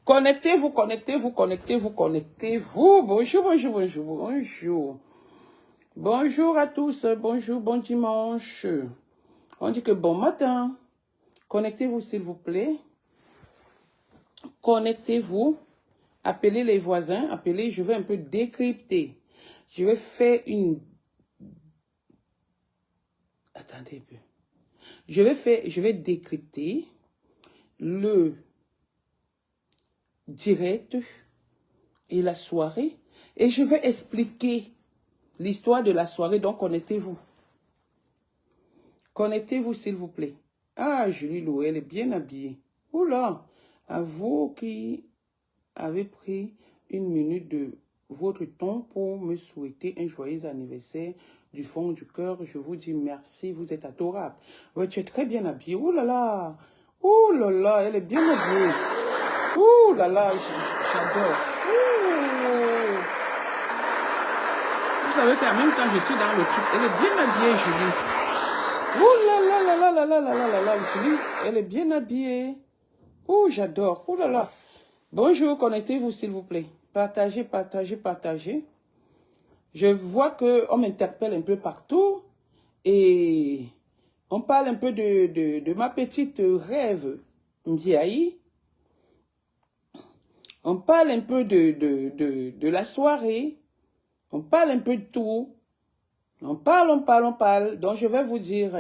Connectez-vous, connectez-vous, connectez-vous, connectez-vous. Bonjour, bonjour, bonjour, bonjour. Bonjour à tous, bonjour, bon dimanche. On dit que bon matin. Connectez-vous s'il vous plaît. Connectez-vous. Appelez les voisins, appelez, je vais un peu décrypter. Je vais faire une... Attendez un peu. Je vais décrypter le direct et la soirée. Et je vais expliquer l'histoire de la soirée. Donc, connectez-vous. Connectez-vous, s'il vous plaît. Ah, Julie Lou, elle est bien habillée. Oula, à vous qui avez pris une minute de votre temps pour me souhaiter un joyeux anniversaire du fond du cœur, je vous dis merci, vous êtes adorable. Ouais, tu es très bien habillée. Oh là là, elle est bien habillée. Oh là là, j'adore. Ouh. Vous savez qu'en même temps, je suis dans le truc. Elle est bien habillée, Julie. Oh là là là là là là là là là, Julie, elle est bien habillée. Oh, j'adore. Oh là là. Bonjour, connectez-vous s'il vous plaît. Partagez, partagez, partagez. Je vois qu'on m'interpelle un peu partout et on parle un peu de ma petite rêve Mbiaï. On parle un peu de la soirée. On parle un peu de tout. On parle, on parle, on parle. Donc je vais vous dire,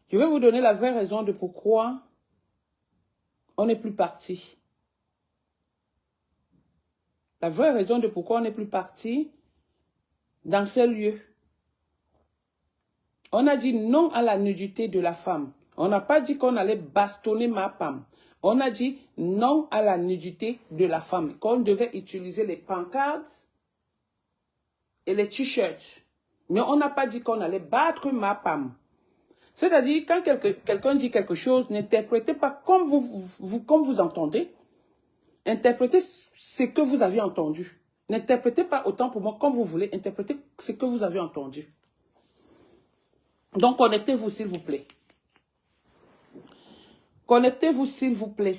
je vais vous donner la vraie raison de pourquoi on n'est plus parti. La vraie raison de pourquoi on n'est plus parti dans ces lieux. On a dit non à la nudité de la femme. On n'a pas dit qu'on allait bastonner ma femme. On a dit non à la nudité de la femme. Qu'on devait utiliser les pancartes et les t-shirts. Mais on n'a pas dit qu'on allait battre ma femme. C'est-à-dire, quand quelqu'un dit quelque chose, n'interprétez pas comme vous entendez. Interprétez ce que vous avez entendu. N'interprétez pas autant pour moi comme vous voulez. Interprétez ce que vous avez entendu. Donc, connectez-vous, s'il vous plaît. Connectez-vous, s'il vous plaît,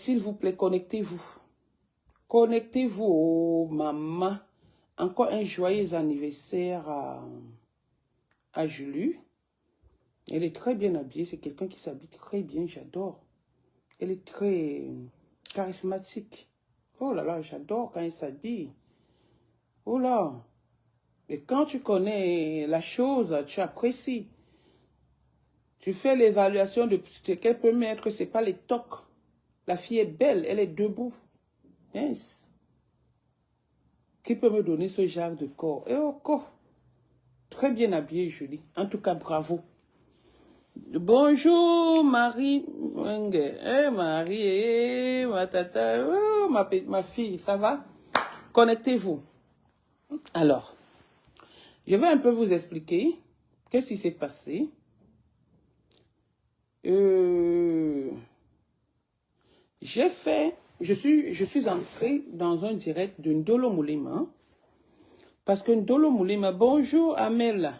connectez-vous. Connectez-vous, oh, maman. Encore un joyeux anniversaire à Julie. Elle est très bien habillée. C'est quelqu'un qui s'habille très bien, j'adore. Elle est très charismatique. Oh là là, j'adore quand elle s'habille. Oh là. Et quand tu connais la chose, tu apprécies. Tu fais l'évaluation de ce qu'elle peut mettre, ce n'est pas les tocs. La fille est belle, elle est debout. Yes. Qui peut me donner ce genre de corps? Et oh, corps. Très bien habillée, Julie. En tout cas, bravo. Bonjour, Marie. Eh, Marie, ma tata, oh, ma fille, ça va? Connectez-vous. Alors, je vais un peu vous expliquer qu'est-ce qui s'est passé. Je suis entrée dans un direct de Ndolo Moulema. Parce que Ndolo Moulema, bonjour Amel.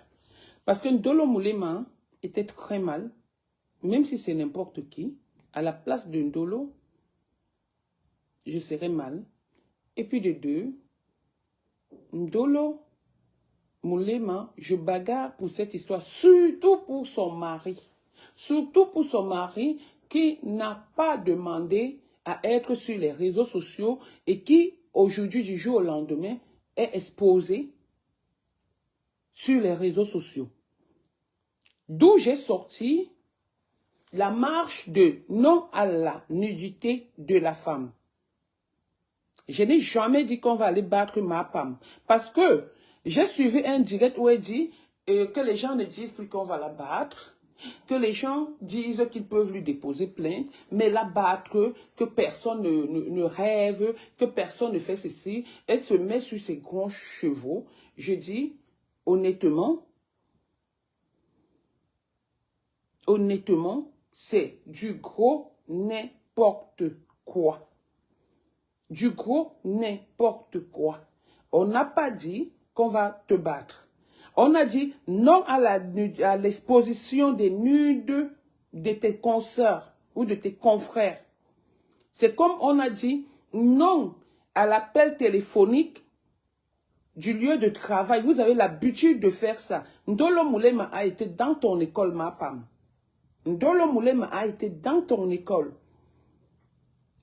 Parce que Ndolo Moulema était très mal, même si c'est n'importe qui. À la place de Ndolo, je serais mal. Et puis de deux, Ndolo Moulema, je bagarre pour cette histoire, surtout pour son mari. Surtout pour son mari qui n'a pas demandé à être sur les réseaux sociaux et qui, aujourd'hui, du jour au lendemain, est exposé sur les réseaux sociaux. D'où j'ai sorti la marche de non à la nudité de la femme. Je n'ai jamais dit qu'on va aller battre ma femme. Parce que j'ai suivi un direct où elle dit que les gens ne disent plus qu'on va la battre, que les gens disent qu'ils peuvent lui déposer plainte, mais la battre, que personne ne rêve, que personne ne fait ceci. Elle se met sur ses grands chevaux. Je dis, honnêtement, c'est du gros n'importe quoi. Du gros n'importe quoi. On n'a pas dit qu'on va te battre. On a dit non à l'exposition des nudes de tes consoeurs ou de tes confrères. C'est comme on a dit non à l'appel téléphonique du lieu de travail. Vous avez l'habitude de faire ça. Ndolo Moulema a été dans ton école, ma femme. Ndolo Moulema a été dans ton école.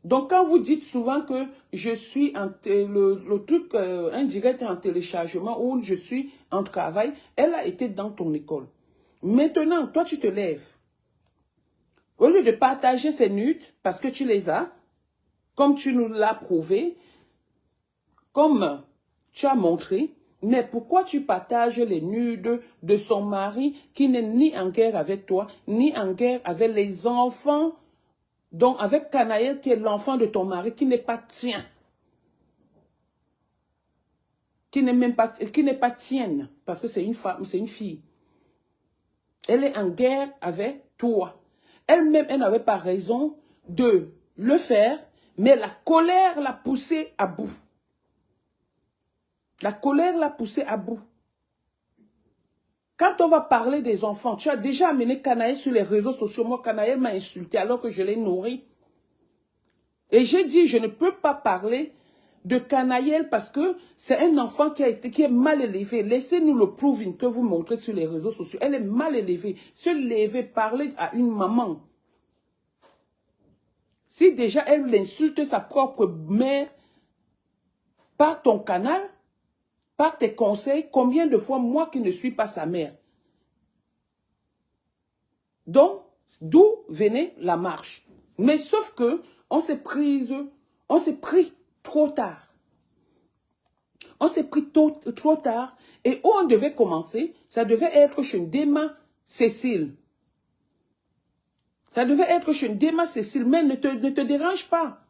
Donc, quand vous dites souvent que je suis le truc indirect en téléchargement ou je suis en travail, elle a été dans ton école. Maintenant, toi, tu te lèves. Au lieu de partager ces nudes, parce que tu les as, comme tu nous l'as prouvé, comme tu as montré, mais pourquoi tu partages les nudes de son mari qui n'est ni en guerre avec toi, ni en guerre avec les enfants, donc avec Canaël qui est l'enfant de ton mari, qui n'est pas tien, qui n'est pas tienne, parce que c'est une femme, c'est une fille. Elle est en guerre avec toi. Elle-même, elle n'avait pas raison de le faire, mais la colère l'a poussée à bout. La colère l'a poussée à bout. Quand on va parler des enfants, tu as déjà amené Canaël sur les réseaux sociaux. Moi, Canaël m'a insulté alors que je l'ai nourri. Et j'ai dit, je ne peux pas parler de Canaël parce que c'est un enfant qui est mal élevé. Laissez-nous le proving que vous montrez sur les réseaux sociaux. Elle est mal élevée. Se lever, parler à une maman. Si déjà elle insulte sa propre mère par ton canal, par tes conseils, combien de fois moi qui ne suis pas sa mère? Donc, d'où venait la marche? Mais sauf que on s'est pris trop tard. On s'est pris trop tard et où on devait commencer, ça devait être chez Ndema Cécile. Ça devait être chez Ndema Cécile, mais ne te dérange pas.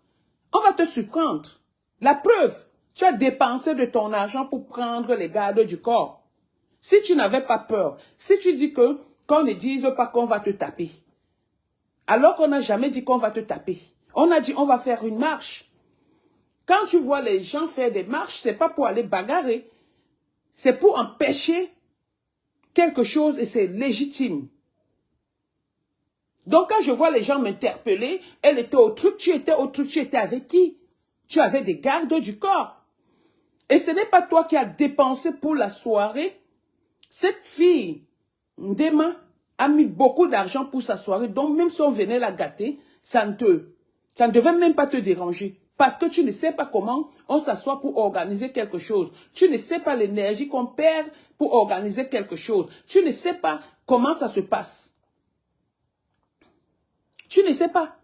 On va te surprendre. La preuve, tu as dépensé de ton argent pour prendre les gardes du corps. Si tu n'avais pas peur, si tu dis qu'on ne dise pas qu'on va te taper, alors qu'on n'a jamais dit qu'on va te taper. On a dit on va faire une marche. Quand tu vois les gens faire des marches, ce n'est pas pour aller bagarrer. C'est pour empêcher quelque chose et c'est légitime. Donc quand je vois les gens m'interpeller, elle était au truc, tu étais au truc, tu étais avec qui? Tu avais des gardes du corps. Et ce n'est pas toi qui as dépensé pour la soirée. Cette fille, Ndema, a mis beaucoup d'argent pour sa soirée. Donc même si on venait la gâter, ça ne devait même pas te déranger. Parce que tu ne sais pas comment on s'assoit pour organiser quelque chose. Tu ne sais pas l'énergie qu'on perd pour organiser quelque chose. Tu ne sais pas comment ça se passe. Tu ne sais pas.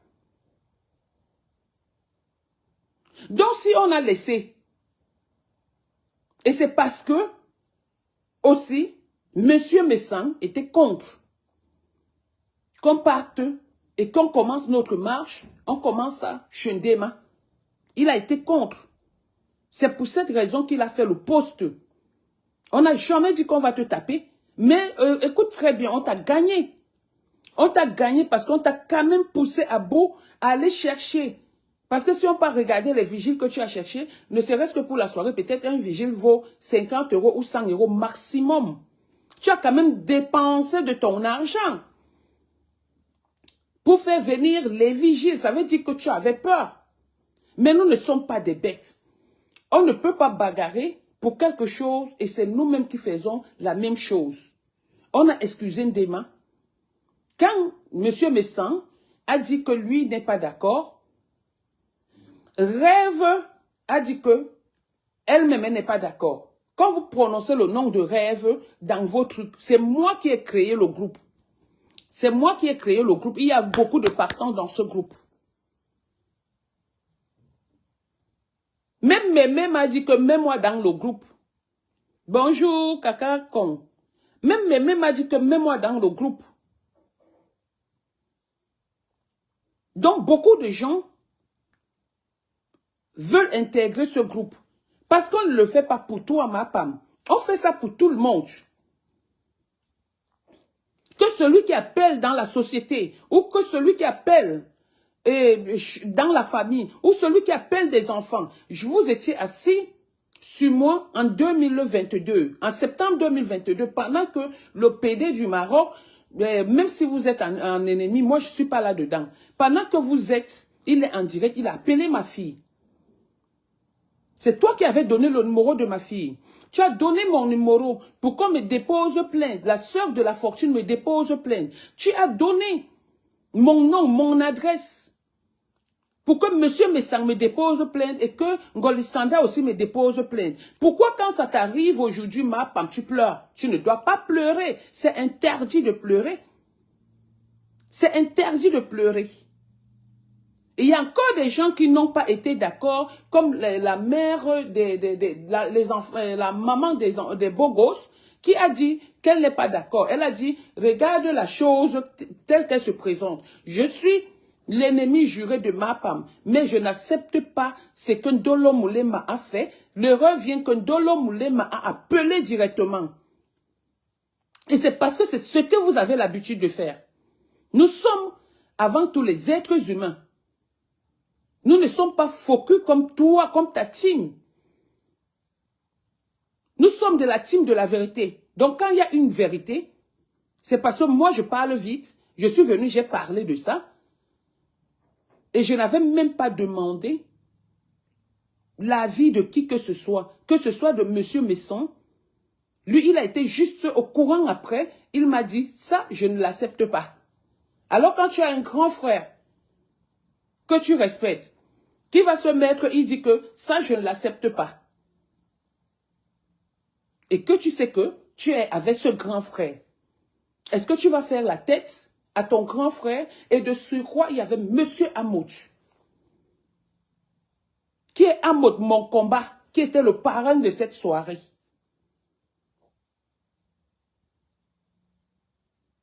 Donc si on a laissé, et c'est parce que aussi, Monsieur Messan était contre qu'on parte et qu'on commence notre marche, on commence à Ndema. Il a été contre. C'est pour cette raison qu'il a fait le poste. On n'a jamais dit qu'on va te taper, mais écoute très bien, on t'a gagné. On t'a gagné parce qu'on t'a quand même poussé à bout à aller chercher. Parce que si on part regarder les vigiles que tu as cherchés, ne serait-ce que pour la soirée, peut-être un vigile vaut 50 € ou 100 € maximum. Tu as quand même dépensé de ton argent pour faire venir les vigiles. Ça veut dire que tu avais peur. Mais nous ne sommes pas des bêtes. On ne peut pas bagarrer pour quelque chose et c'est nous-mêmes qui faisons la même chose. On a excusé Ndema. Quand M. Messan a dit que lui n'est pas d'accord, Rêve a dit que elle-même n'est pas d'accord. Quand vous prononcez le nom de Rêve dans vos trucs, c'est moi qui ai créé le groupe. C'est moi qui ai créé le groupe. Il y a beaucoup de partants dans ce groupe. Même Mémé m'a dit que mets-moi dans le groupe. Bonjour, Kaka Kong. Même Mémé m'a dit que mets-moi dans le groupe. Donc, beaucoup de gens veulent intégrer ce groupe. Parce qu'on ne le fait pas pour toi, ma femme. On fait ça pour tout le monde. Que celui qui appelle dans la société, ou que celui qui appelle dans la famille, ou celui qui appelle des enfants. Je vous étiez assis sur moi en 2022, en septembre 2022, pendant que le PD du Maroc, même si vous êtes un ennemi, moi je ne suis pas là-dedans. Pendant que vous êtes, il est en direct, il a appelé ma fille. C'est toi qui avais donné le numéro de ma fille. Tu as donné mon numéro pour qu'on me dépose plainte. La sœur de la fortune me dépose plainte. Tu as donné mon nom, mon adresse pour que monsieur Messang me dépose plainte et que Ngolisanda aussi me dépose plainte. Pourquoi quand ça t'arrive aujourd'hui, ma femme, tu pleures? Tu ne dois pas pleurer. C'est interdit de pleurer. C'est interdit de pleurer. Et il y a encore des gens qui n'ont pas été d'accord, comme la mère, la maman des beaux gosses, qui a dit qu'elle n'est pas d'accord. Elle a dit, regarde la chose telle qu'elle se présente. Je suis l'ennemi juré de ma femme, mais je n'accepte pas ce que Ndolo Moulema a fait. L'erreur vient que Ndolo Moulema a appelé directement. Et c'est parce que c'est ce que vous avez l'habitude de faire. Nous sommes avant tout les êtres humains. Nous ne sommes pas focus comme toi, comme ta team. Nous sommes de la team de la vérité. Donc quand il y a une vérité, c'est parce que moi je parle vite. Je suis venu, j'ai parlé de ça. Et je n'avais même pas demandé l'avis de qui que ce soit de monsieur Messon. Lui, il a été juste au courant après. Il m'a dit, ça, je ne l'accepte pas. Alors quand tu as un grand frère que tu respectes, qui va se mettre, il dit que ça, je ne l'accepte pas. Et que tu sais que tu es avec ce grand frère. Est-ce que tu vas faire la tête à ton grand frère? Et de surcroît, il y avait monsieur Amouch. Qui est Amouch, mon combat, qui était le parrain de cette soirée.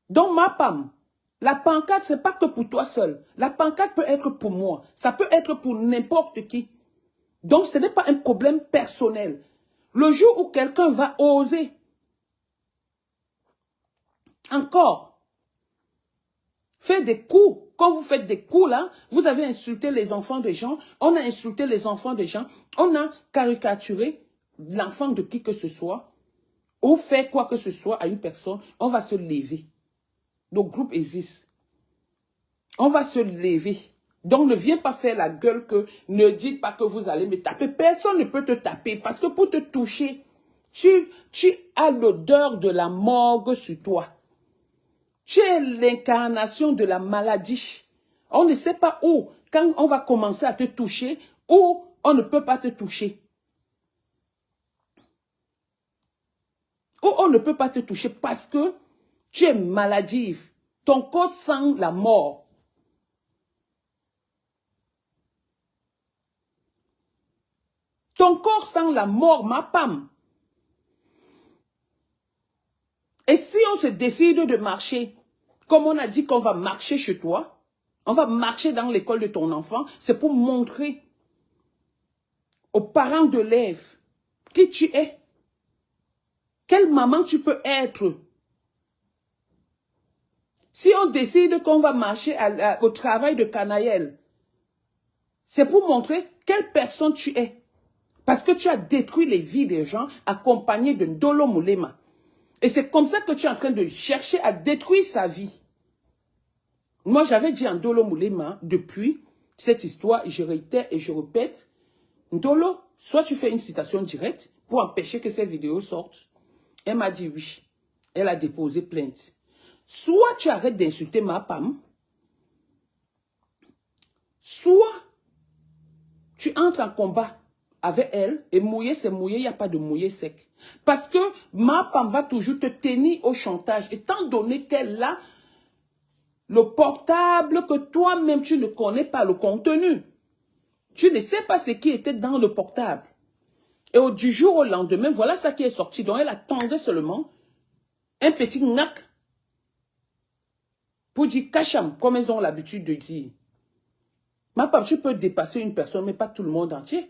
Donc ma femme, la pancarte, ce n'est pas que pour toi seul. La pancarte peut être pour moi. Ça peut être pour n'importe qui. Donc ce n'est pas un problème personnel. Le jour où quelqu'un va oser encore faire des coups, quand vous faites des coups là, vous avez insulté les enfants des gens, on a insulté les enfants des gens, on a caricaturé l'enfant de qui que ce soit, ou fait quoi que ce soit à une personne, on va se lever. Le groupe existe. On va se lever. Donc ne viens pas faire la gueule que ne dites pas que vous allez me taper. Personne ne peut te taper parce que pour te toucher, tu as l'odeur de la morgue sur toi. Tu es l'incarnation de la maladie. On ne sait pas où, quand on va commencer à te toucher, ou on ne peut pas te toucher. Ou on ne peut pas te toucher parce que tu es maladive. Ton corps sent la mort. Ton corps sent la mort, ma femme. Et si on se décide de marcher, comme on a dit qu'on va marcher chez toi, on va marcher dans l'école de ton enfant, c'est pour montrer aux parents de l'élève qui tu es. Quelle maman tu peux être. Si on décide qu'on va marcher au travail de Canaël, c'est pour montrer quelle personne tu es. Parce que tu as détruit les vies des gens accompagné de Ndolo Moulema. Et c'est comme ça que tu es en train de chercher à détruire sa vie. Moi, j'avais dit à Ndolo Moulema, depuis cette histoire, je réitère et je répète, Ndolo, soit tu fais une citation directe pour empêcher que ces vidéos sortent. Elle m'a dit oui. Elle a déposé plainte. Soit tu arrêtes d'insulter ma femme, soit tu entres en combat avec elle, et mouiller, c'est mouiller, il n'y a pas de mouiller sec. Parce que ma femme va toujours te tenir au chantage, étant donné qu'elle a le portable que toi-même tu ne connais pas le contenu. Tu ne sais pas ce qui était dans le portable. Et du jour au lendemain, voilà ça qui est sorti. Donc elle attendait seulement un petit knack pour dire cacham, comme elles ont l'habitude de dire. Ma femme, tu peux dépasser une personne, mais pas tout le monde entier.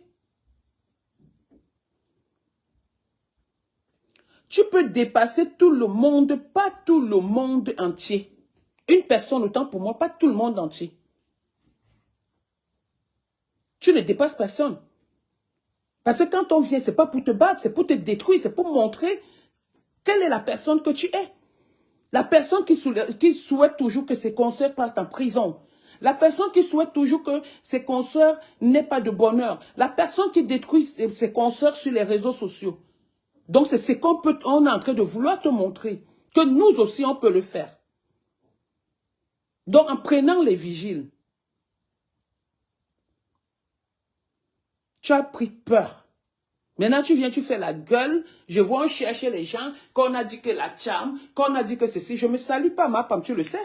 Tu peux dépasser tout le monde, pas tout le monde entier. Une personne, autant pour moi, pas tout le monde entier. Tu ne dépasses personne. Parce que quand on vient, ce n'est pas pour te battre, c'est pour te détruire, c'est pour montrer quelle est la personne que tu es. La personne qui souhaite toujours que ses consoeurs partent en prison. La personne qui souhaite toujours que ses consoeurs n'aient pas de bonheur. La personne qui détruit ses consoeurs sur les réseaux sociaux. Donc c'est ce qu'on est en train de vouloir te montrer. Que nous aussi on peut le faire. Donc en prenant les vigiles, tu as pris peur. Maintenant, tu viens, tu fais la gueule. Je vois chercher les gens. Qu'on a dit que la charme, qu'on a dit que ceci. Je ne me salis pas, ma femme, tu le sais.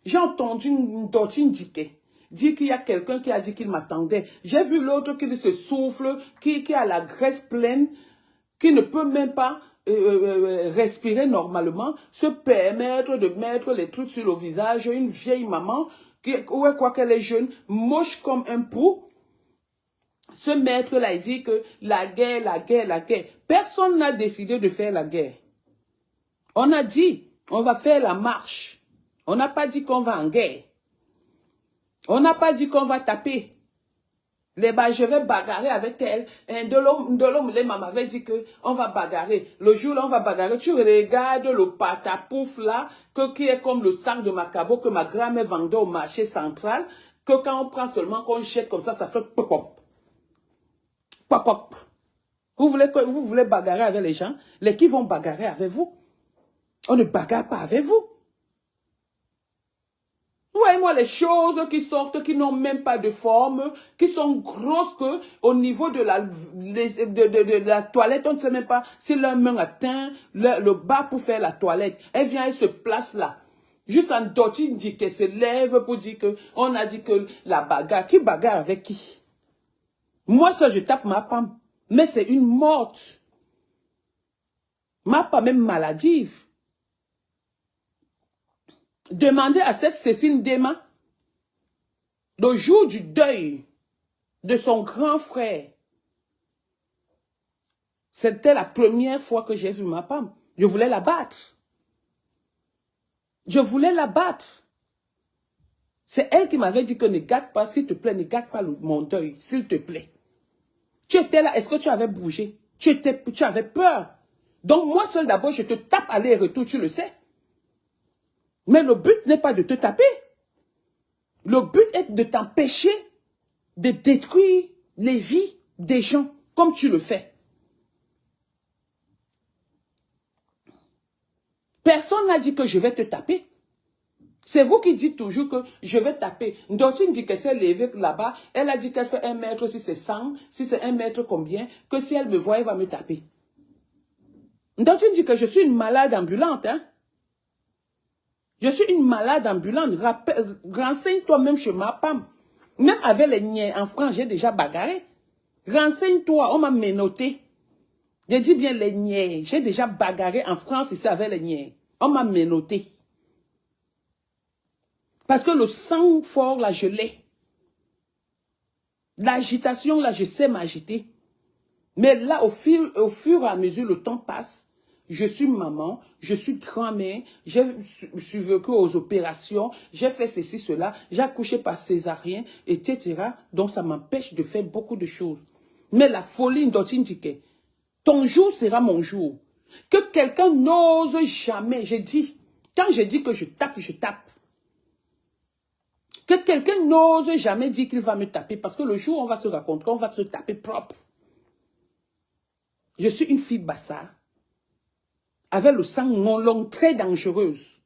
J'ai entendu une tortine dire qu'il y a quelqu'un qui a dit qu'il m'attendait. J'ai vu l'autre qui se souffle, qui a la graisse pleine, qui ne peut même pas respirer normalement, se permettre de mettre les trucs sur le visage. Une vieille maman, quoi qu'elle est jeune, moche comme un pou. Ce maître-là, il dit que la guerre, la guerre, la guerre. Personne n'a décidé de faire la guerre. On a dit, on va faire la marche. On n'a pas dit qu'on va en guerre. On n'a pas dit qu'on va taper. Je vais bagarrer avec elle. Ndolo Moulema m'avait dit qu'on va bagarrer. Le jour là, on va bagarrer. Tu regardes le patapouf là, qui est comme le sac de Macabo que ma grand-mère vendait au marché central, que quand on prend seulement, qu'on jette comme ça fait pop-pop. Pop-pop. Vous voulez bagarrer avec les gens? Les qui vont bagarrer avec vous? On ne bagarre pas avec vous. Voyez-moi les choses qui sortent, qui n'ont même pas de forme, qui sont grosses que au niveau de la toilette, on ne sait même pas si leur main atteint le bas pour faire la toilette. Elle vient, elle se place là. Juste en dotine dit qu'elle se lève pour dire que on a dit que la bagarre. Qui bagarre avec qui? Moi, ça, je tape ma femme. Mais c'est une morte. Ma femme même maladive. Demandez à cette Cécile Dema, le jour du deuil de son grand frère. C'était la première fois que j'ai vu ma femme. Je voulais la battre. Je voulais la battre. C'est elle qui m'avait dit que ne gâte pas, s'il te plaît, ne gâte pas mon deuil, s'il te plaît. Tu étais là, est-ce que tu avais bougé? Tu avais peur. Donc moi seul d'abord, je te tape aller-retour, tu le sais. Mais le but n'est pas de te taper. Le but est de t'empêcher de détruire les vies des gens, comme tu le fais. Personne n'a dit que je vais te taper. C'est vous qui dites toujours que je vais taper. Ndotine dit qu'elle s'est levée là-bas. Elle a dit qu'elle fait 1 mètre si c'est 100, si c'est 1 mètre combien, que si elle me voit, elle va me taper. Ndotine dit que je suis une malade ambulante. Hein? Je suis une malade ambulante. Renseigne-toi même chez ma femme. Même avec les niais en France, j'ai déjà bagarré. Renseigne-toi, on m'a menotté. Je dis bien les niais. J'ai déjà bagarré en France ici avec les niais. On m'a menotté. Parce que le sang fort, là, je l'ai. L'agitation, là, je sais m'agiter. Mais là, au fur et à mesure, le temps passe. Je suis maman, je suis grand-mère, j'ai survécu aux opérations, j'ai fait ceci, cela, j'ai accouché par césarien, etc. Donc, ça m'empêche de faire beaucoup de choses. Mais la folie d'Otindike, ton jour sera mon jour. Que quelqu'un n'ose jamais, j'ai dit, quand je dis que je tape, je tape. Que quelqu'un n'ose jamais dire qu'il va me taper, parce que le jour où on va se rencontrer, on va se taper propre. Je suis une fille bassa, avec le sang non long, très dangereuse.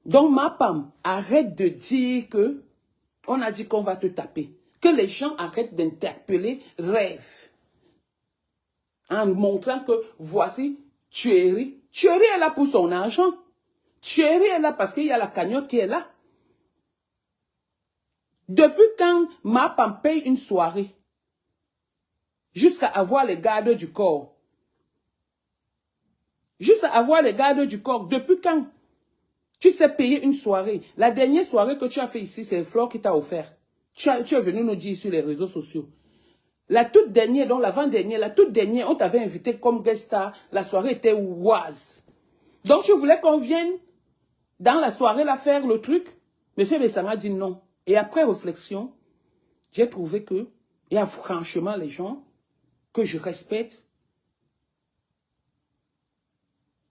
Donc ma femme, arrête de dire que on a dit qu'on va te taper. Que les gens arrêtent d'interpeller rêve. En montrant que voici Thierry. Thierry est là pour son argent. Thierry est là parce qu'il y a la cagnotte qui est là. Depuis quand ma femme paye une soirée, jusqu'à avoir les gardes du corps. Jusqu'à avoir les gardes du corps. Depuis quand tu sais payer une soirée? La dernière soirée que tu as fait ici, c'est Flore qui t'a offert. Tu es venu nous dire sur les réseaux sociaux. La toute dernière, donc l'avant-dernière, la toute dernière, on t'avait invité comme guest star. La soirée était oise. Donc tu voulais qu'on vienne dans la soirée là faire le truc. Monsieur Bessama a dit non. Et après réflexion, j'ai trouvé que, il y a franchement les gens que je respecte,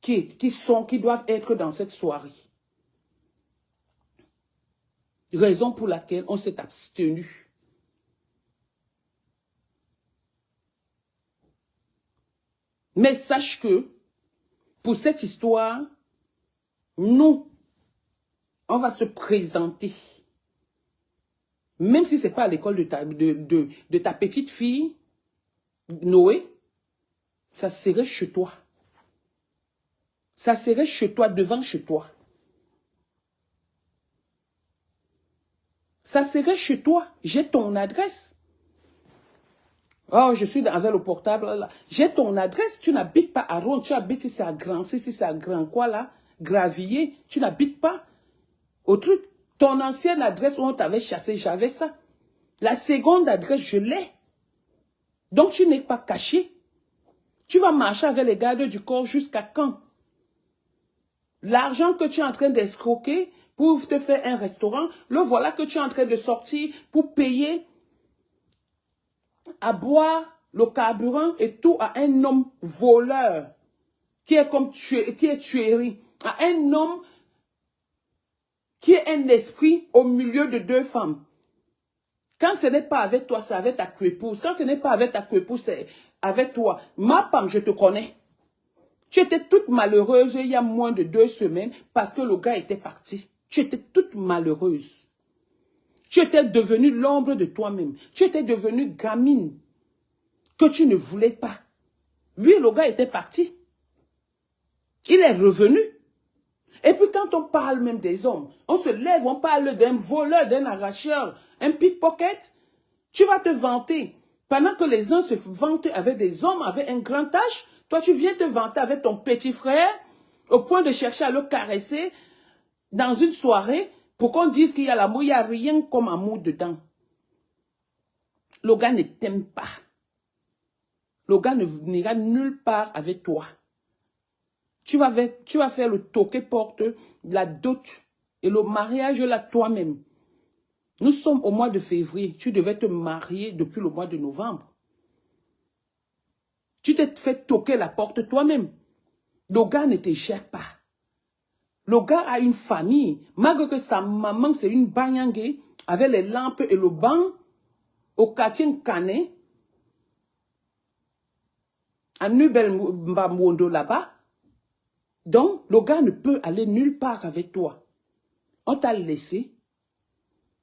qui doivent être dans cette soirée. Raison pour laquelle on s'est abstenu. Mais sache que, pour cette histoire, nous, on va se présenter. Même si ce n'est pas à l'école de ta petite fille, Noé, ça serait chez toi. Ça serait chez toi, devant chez toi. Ça serait chez toi. J'ai ton adresse. Oh, je suis avec le portable. J'ai ton adresse. Tu n'habites pas à Ron. Tu habites si c'est à Grand-C, si c'est à Grand quoi là. Gravilliers. Tu n'habites pas au truc. Ton ancienne adresse où on t'avait chassé, j'avais ça. La seconde adresse, je l'ai. Donc, tu n'es pas caché. Tu vas marcher avec les gardes du corps jusqu'à quand? L'argent que tu es en train d'escroquer pour te faire un restaurant, le voilà que tu es en train de sortir pour payer à boire le carburant et tout à un homme voleur qui est comme tuerie, à un homme qui est un esprit au milieu de deux femmes. Quand ce n'est pas avec toi, c'est avec ta épouse. Quand ce n'est pas avec ta épouse, c'est avec toi. Ma femme, je te connais. Tu étais toute malheureuse il y a moins de 2 semaines parce que le gars était parti. Tu étais toute malheureuse. Tu étais devenue l'ombre de toi-même. Tu étais devenue gamine que tu ne voulais pas. Lui, le gars était parti. Il est revenu. Et puis quand on parle même des hommes, on se lève, on parle d'un voleur, d'un arracheur, un pickpocket. Tu vas te vanter. Pendant que les uns se vantent avec des hommes, avec un grand âge, toi tu viens te vanter avec ton petit frère, au point de chercher à le caresser dans une soirée, pour qu'on dise qu'il y a l'amour, il n'y a rien comme amour dedans. Le gars ne t'aime pas. Le gars n'ira nulle part avec toi. Tu vas faire le toqué porte, la dot et le mariage là toi-même. Nous sommes au mois de février. Tu devais te marier depuis le mois de novembre. Tu t'es fait toquer la porte toi-même. Le gars ne te gère pas. Le gars a une famille. Malgré que sa maman, c'est une banyangue avec les lampes et le banc au quartier Canet, à Nubel Mbamwondo là-bas. Donc, le gars ne peut aller nulle part avec toi. On t'a laissé.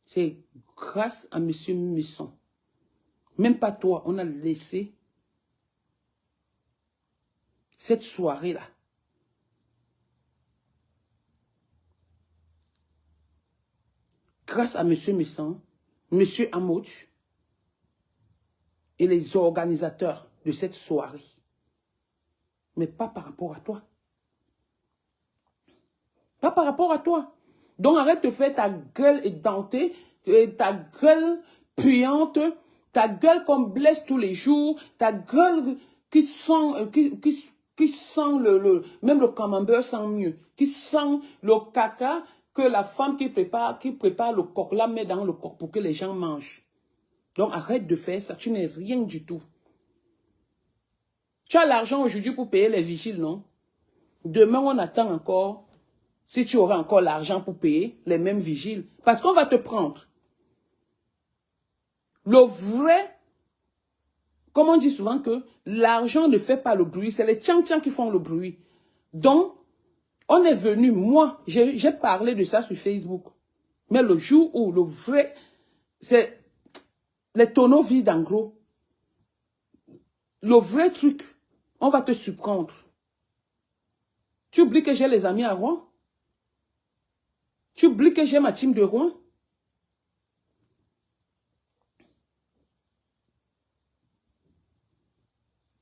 C'est grâce à M. Misson. Même pas toi, on a laissé cette soirée-là. Grâce à M. Misson, M. Amouch et les organisateurs de cette soirée. Mais pas par rapport à toi. Pas par rapport à toi. Donc arrête de faire ta gueule édentée, ta gueule puante, ta gueule qu'on blesse tous les jours, ta gueule qui sent, qui sent même le camembert sent mieux, qui sent le caca que la femme qui prépare le coq la met dans le coq pour que les gens mangent. Donc arrête de faire ça, tu n'es rien du tout. Tu as l'argent aujourd'hui pour payer les vigiles, non? Demain, on attend encore. Si tu auras encore l'argent pour payer les mêmes vigiles. Parce qu'on va te prendre. Le vrai, comme on dit souvent que l'argent ne fait pas le bruit. C'est les tchang-tchang qui font le bruit. Donc, on est venu, moi, j'ai parlé de ça sur Facebook. Mais le jour où le vrai, c'est les tonneaux vides en gros. Le vrai truc, on va te surprendre. Tu oublies que j'ai les amis à Rouen? Tu oublies que j'ai ma team de Rouen?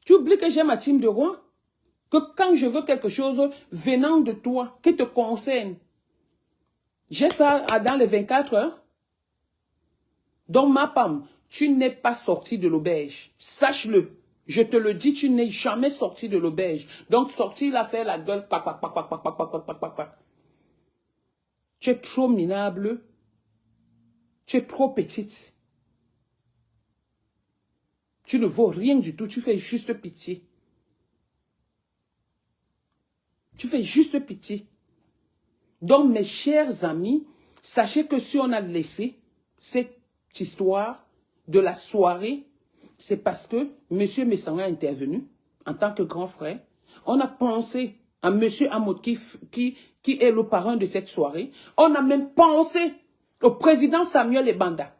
Tu oublies que j'ai ma team de Rouen? Que quand je veux quelque chose venant de toi, qui te concerne, j'ai ça dans les 24 heures. Donc ma femme, tu n'es pas sorti de l'auberge. Sache-le. Je te le dis, tu n'es jamais sorti de l'auberge. Donc sortir là, faire la gueule, tu es trop minable. Tu es trop petite. Tu ne vaux rien du tout. Tu fais juste pitié. Tu fais juste pitié. Donc, mes chers amis, Sachez que si on a laissé cette histoire de la soirée, c'est parce que M. Messanga est intervenu en tant que grand frère. On a pensé à M. Amoud qui est le parrain de cette soirée. On a même pensé au président Samuel Ebanda,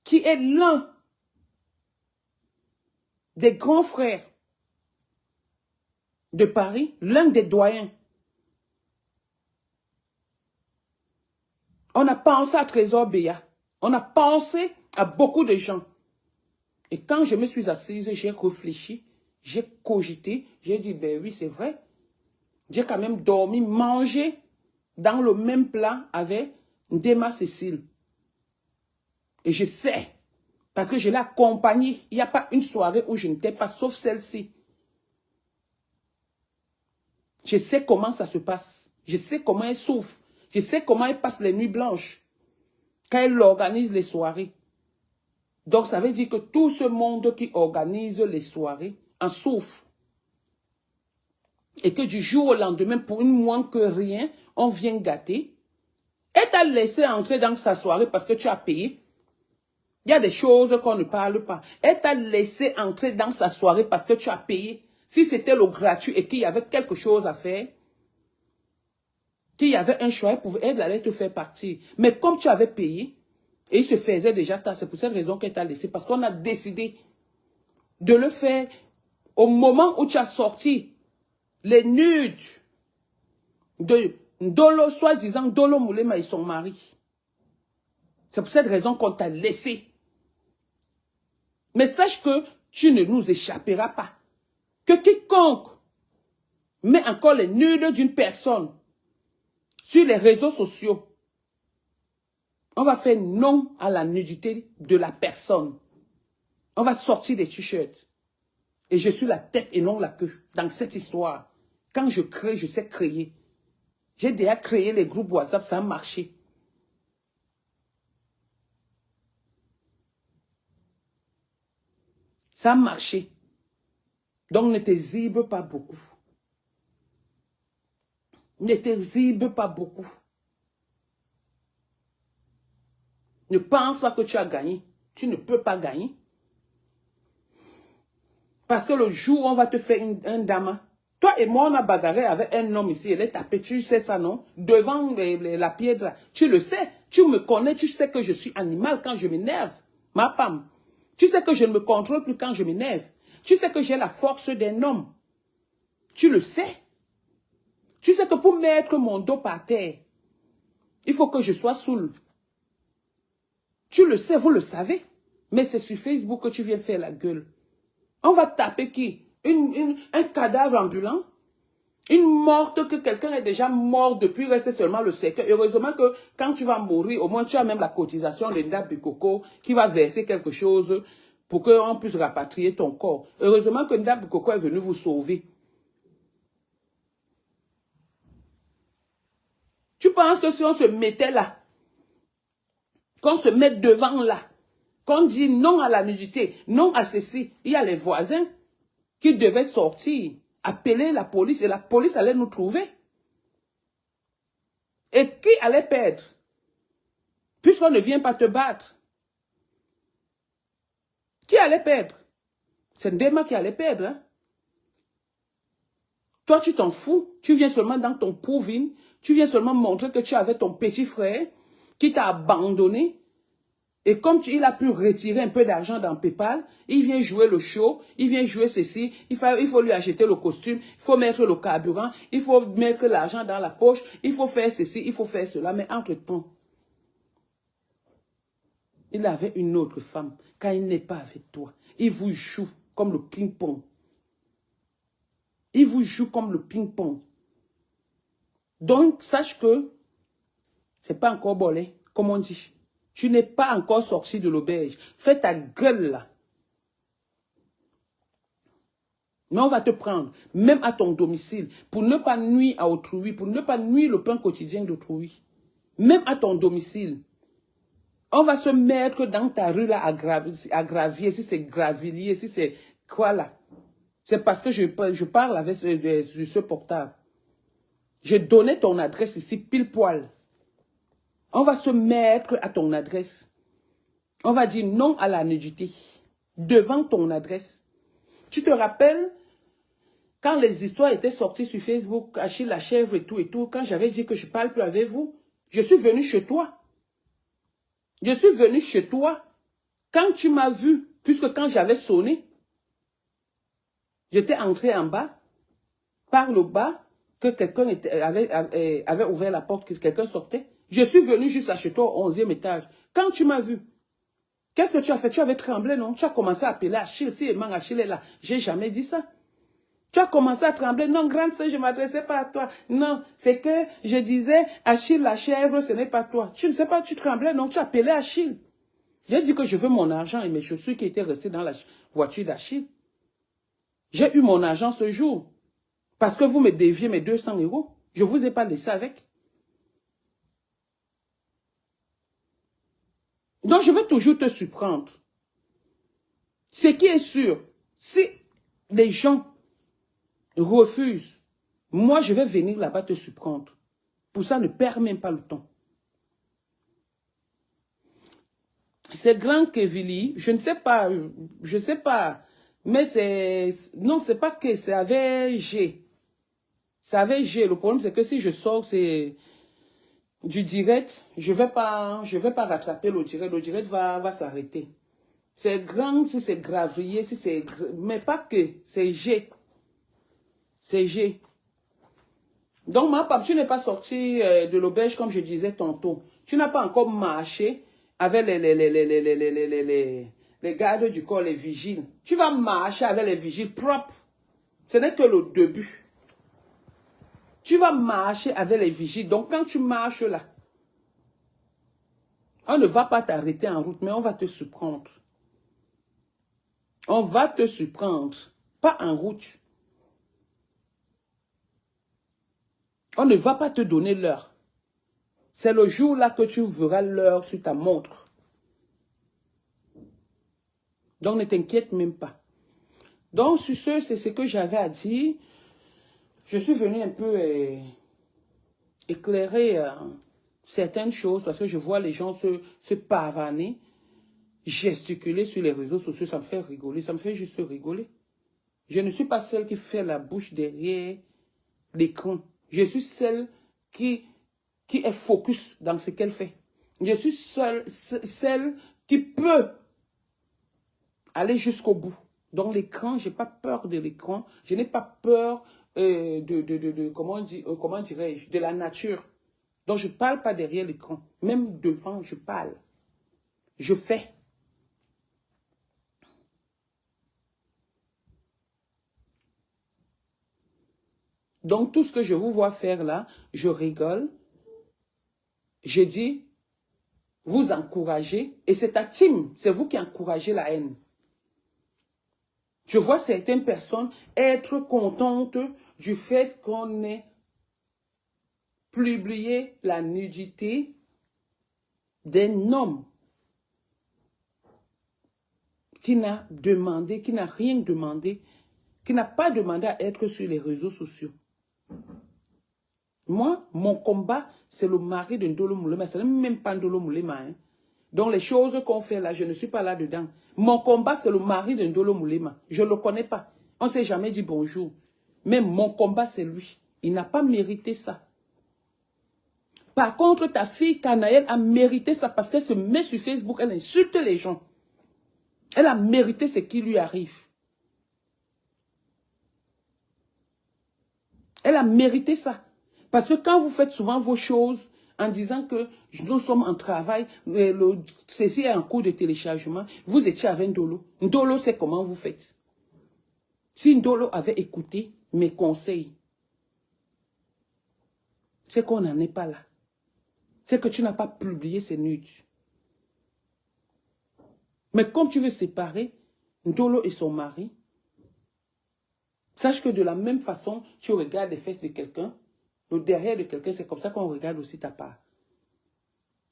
qui est l'un des grands frères de Paris, l'un des doyens. On a pensé à Trésor Béa. On a pensé à beaucoup de gens. Et quand je me suis assise, j'ai réfléchi, j'ai cogité, j'ai dit, ben oui, c'est vrai. J'ai quand même dormi, mangé dans le même plat avec Ndema Cécile. Et je sais, parce que je l'ai accompagnée. Il n'y a pas une soirée où je n'étais pas, sauf celle-ci. Je sais comment ça se passe. Je sais comment elle souffre. Je sais comment elle passe les nuits blanches. Quand elle organise les soirées. Donc, ça veut dire que tout ce monde qui organise les soirées en souffre. Et que du jour au lendemain, pour une moins que rien, on vient gâter. Elle t'a laissé entrer dans sa soirée parce que tu as payé. Il y a des choses qu'on ne parle pas. Elle t'a laissé entrer dans sa soirée parce que tu as payé. Si c'était le gratuit et qu'il y avait quelque chose à faire, qu'il y avait un choix, elle allait te faire partir. Mais comme tu avais payé, et il se faisait déjà tard, c'est pour cette raison qu'elle t'a laissé. Parce qu'on a décidé de le faire au moment où tu as sorti les nudes de Ndolo, soi-disant Ndolo Moulema et son mari. C'est pour cette raison qu'on t'a laissé. Mais sache que tu ne nous échapperas pas. Que quiconque met encore les nudes d'une personne sur les réseaux sociaux, on va faire non à la nudité de la personne. On va sortir des t-shirts. Et je suis la tête et non la queue dans cette histoire. Quand je crée, je sais créer. J'ai déjà créé les groupes WhatsApp, ça a marché. Ça a marché. Donc ne t'exhibe pas beaucoup. Ne t'exhibe pas beaucoup. Ne pense pas que tu as gagné. Tu ne peux pas gagner. Parce que le jour où on va te faire un dama, toi et moi, on a bagarré avec un homme ici, elle est tapée, tu sais ça, non? Devant la pièce, tu le sais, tu me connais, tu sais que je suis animal quand je m'énerve. Ma femme, tu sais que je ne me contrôle plus quand je m'énerve. Tu sais que j'ai la force d'un homme. Tu le sais. Tu sais que pour mettre mon dos par terre, il faut que je sois saoul. Tu le sais, vous le savez. Mais c'est sur Facebook que tu viens faire la gueule. On va taper qui? Un cadavre ambulant? Une morte que quelqu'un est déjà mort depuis, reste seulement le cercueil. Heureusement que quand tu vas mourir, au moins tu as même la cotisation de Ndab Bikoko qui va verser quelque chose pour qu'on puisse rapatrier ton corps. Heureusement que Ndab Bikoko est venu vous sauver. Tu penses que si on se mettait là, qu'on se mette devant là, qu'on dit non à la nudité, non à ceci, il y a les voisins qui devaient sortir, appeler la police et la police allait nous trouver. Et qui allait perdre? Puisqu'on ne vient pas te battre. Qui allait perdre? C'est Ndema qui allait perdre. Hein? Toi, tu t'en fous. Tu viens seulement dans ton pouvin. Tu viens seulement montrer que tu avais ton petit frère qui t'a abandonné. Et comme il a pu retirer un peu d'argent dans PayPal, il vient jouer le show, il vient jouer ceci, il faut lui acheter le costume, il faut mettre le carburant, il faut mettre l'argent dans la poche, il faut faire ceci, il faut faire cela. Mais entre-temps, il avait une autre femme. Quand il n'est pas avec toi, il vous joue comme le ping-pong. Il vous joue comme le ping-pong. Donc, sache que c'est pas encore bolé, comme on dit. Tu n'es pas encore sorti de l'auberge. Fais ta gueule là. Mais on va te prendre, même à ton domicile, pour ne pas nuire à autrui, pour ne pas nuire le pain quotidien d'autrui. Même à ton domicile. On va se mettre dans ta rue là à gravier, si c'est Gravillier, si c'est quoi là. C'est parce que je parle avec ce portable. Je donnais ton adresse ici, pile poil. On va se mettre à ton adresse. On va dire non à la nudité. Devant ton adresse. Tu te rappelles, quand les histoires étaient sorties sur Facebook, Achille la chèvre et tout, quand j'avais dit que je ne parle plus avec vous, je suis venu chez toi. Je suis venu chez toi. Quand tu m'as vu, puisque quand j'avais sonné, j'étais entré en bas, par le bas, que quelqu'un avait ouvert la porte, que quelqu'un sortait. Je suis venu juste chez toi au 11e étage. Quand tu m'as vu, qu'est-ce que tu as fait? Tu avais tremblé, non? Tu as commencé à appeler Achille. Si Achille est là, j'ai jamais dit ça. Tu as commencé à trembler. Non, grande sœur, je ne m'adressais pas à toi. Non, c'est que je disais, Achille la chèvre, ce n'est pas toi. Tu ne sais pas, tu tremblais, non? Tu appelais Achille. J'ai dit que je veux mon argent et mes chaussures qui étaient restées dans la voiture d'Achille. J'ai eu mon argent ce jour. Parce que vous me deviez mes 200 €. Je ne vous ai pas laissé avec. Donc, je vais toujours te surprendre. Ce qui est sûr, si les gens refusent, moi, je vais venir là-bas te surprendre. Pour ça, ne perds même pas le temps. C'est grand Kevili, je ne sais pas, mais c'est, non, c'est pas que, c'est avec G. C'est avec G. Le problème, c'est que si je sors, c'est du direct, je vais pas rattraper le direct va s'arrêter. C'est grand si c'est gravrier, si c'est, mais pas que, c'est G. C'est G. Donc, ma pape, tu n'es pas sorti de l'auberge comme je disais tantôt. Tu n'as pas encore marché avec les gardes du corps, les vigiles. Tu vas marcher avec les vigiles propres. Ce n'est que le début. Tu vas marcher avec les vigiles. Donc, quand tu marches là, on ne va pas t'arrêter en route, mais on va te surprendre. On va te surprendre. Pas en route. On ne va pas te donner l'heure. C'est le jour là que tu verras l'heure sur ta montre. Donc, ne t'inquiète même pas. Donc, sur ce, c'est ce que j'avais à dire. Je suis venu un peu éclairer certaines choses parce que je vois les gens se pavaner, gesticuler sur les réseaux sociaux. Ça me fait rigoler, ça me fait juste rigoler. Je ne suis pas celle qui fait la bouche derrière l'écran. Je suis celle qui est focus dans ce qu'elle fait. Je suis celle qui peut aller jusqu'au bout. Dans l'écran, je n'ai pas peur de l'écran. Je n'ai pas peur comment dirais-je, de la nature. Donc, je ne parle pas derrière l'écran. Même devant, je parle. Je fais. Donc, tout ce que je vous vois faire là, je rigole. Je dis, vous encouragez. Et c'est ta team. C'est vous qui encouragez la haine. Je vois certaines personnes être contentes du fait qu'on ait publié la nudité d'un homme qui n'a demandé, qui n'a rien demandé, qui n'a pas demandé à être sur les réseaux sociaux. Moi, mon combat, c'est le mari de Ndolo Moulema. Ce n'est même pas Ndolo Moulema. Hein. Donc, les choses qu'on fait là, je ne suis pas là-dedans. Mon combat, c'est le mari de Ndolo Moulema. Je ne le connais pas. On ne s'est jamais dit bonjour. Mais mon combat, c'est lui. Il n'a pas mérité ça. Par contre, ta fille, Canaël, a mérité ça parce qu'elle se met sur Facebook, elle insulte les gens. Elle a mérité ce qui lui arrive. Elle a mérité ça. Parce que quand vous faites souvent vos choses en disant que nous sommes en travail, ceci est en cours de téléchargement, vous étiez avec Ndolo. Ndolo sait comment vous faites. Si Ndolo avait écouté mes conseils, c'est qu'on n'en est pas là. C'est que tu n'as pas publié ces nudes. Mais comme tu veux séparer Ndolo et son mari, sache que de la même façon, tu regardes les fesses de quelqu'un, le derrière de quelqu'un, c'est comme ça qu'on regarde aussi ta part.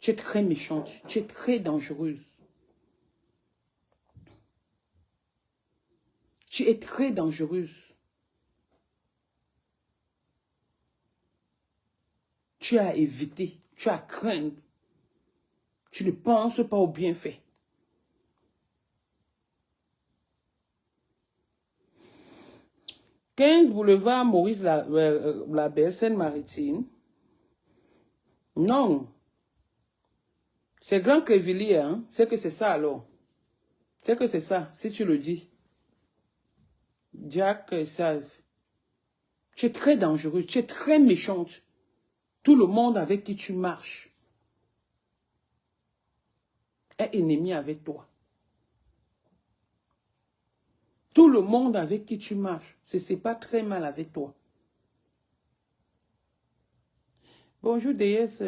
Tu es très méchante, tu es très dangereuse. Tu es très dangereuse. tu as à éviter, tu as à craindre. Tu ne penses pas au bienfait. « 15 boulevard Maurice Labelle, Seine-Maritime. » Non. C'est Grand Crévilliers, hein? C'est que c'est ça alors. C'est que c'est ça, si tu le dis. Jack Salve. Tu es très dangereuse, tu es très méchante. Tout le monde avec qui tu marches est ennemi avec toi. Tout le monde avec qui tu marches, c'est pas très mal avec toi. Bonjour déesse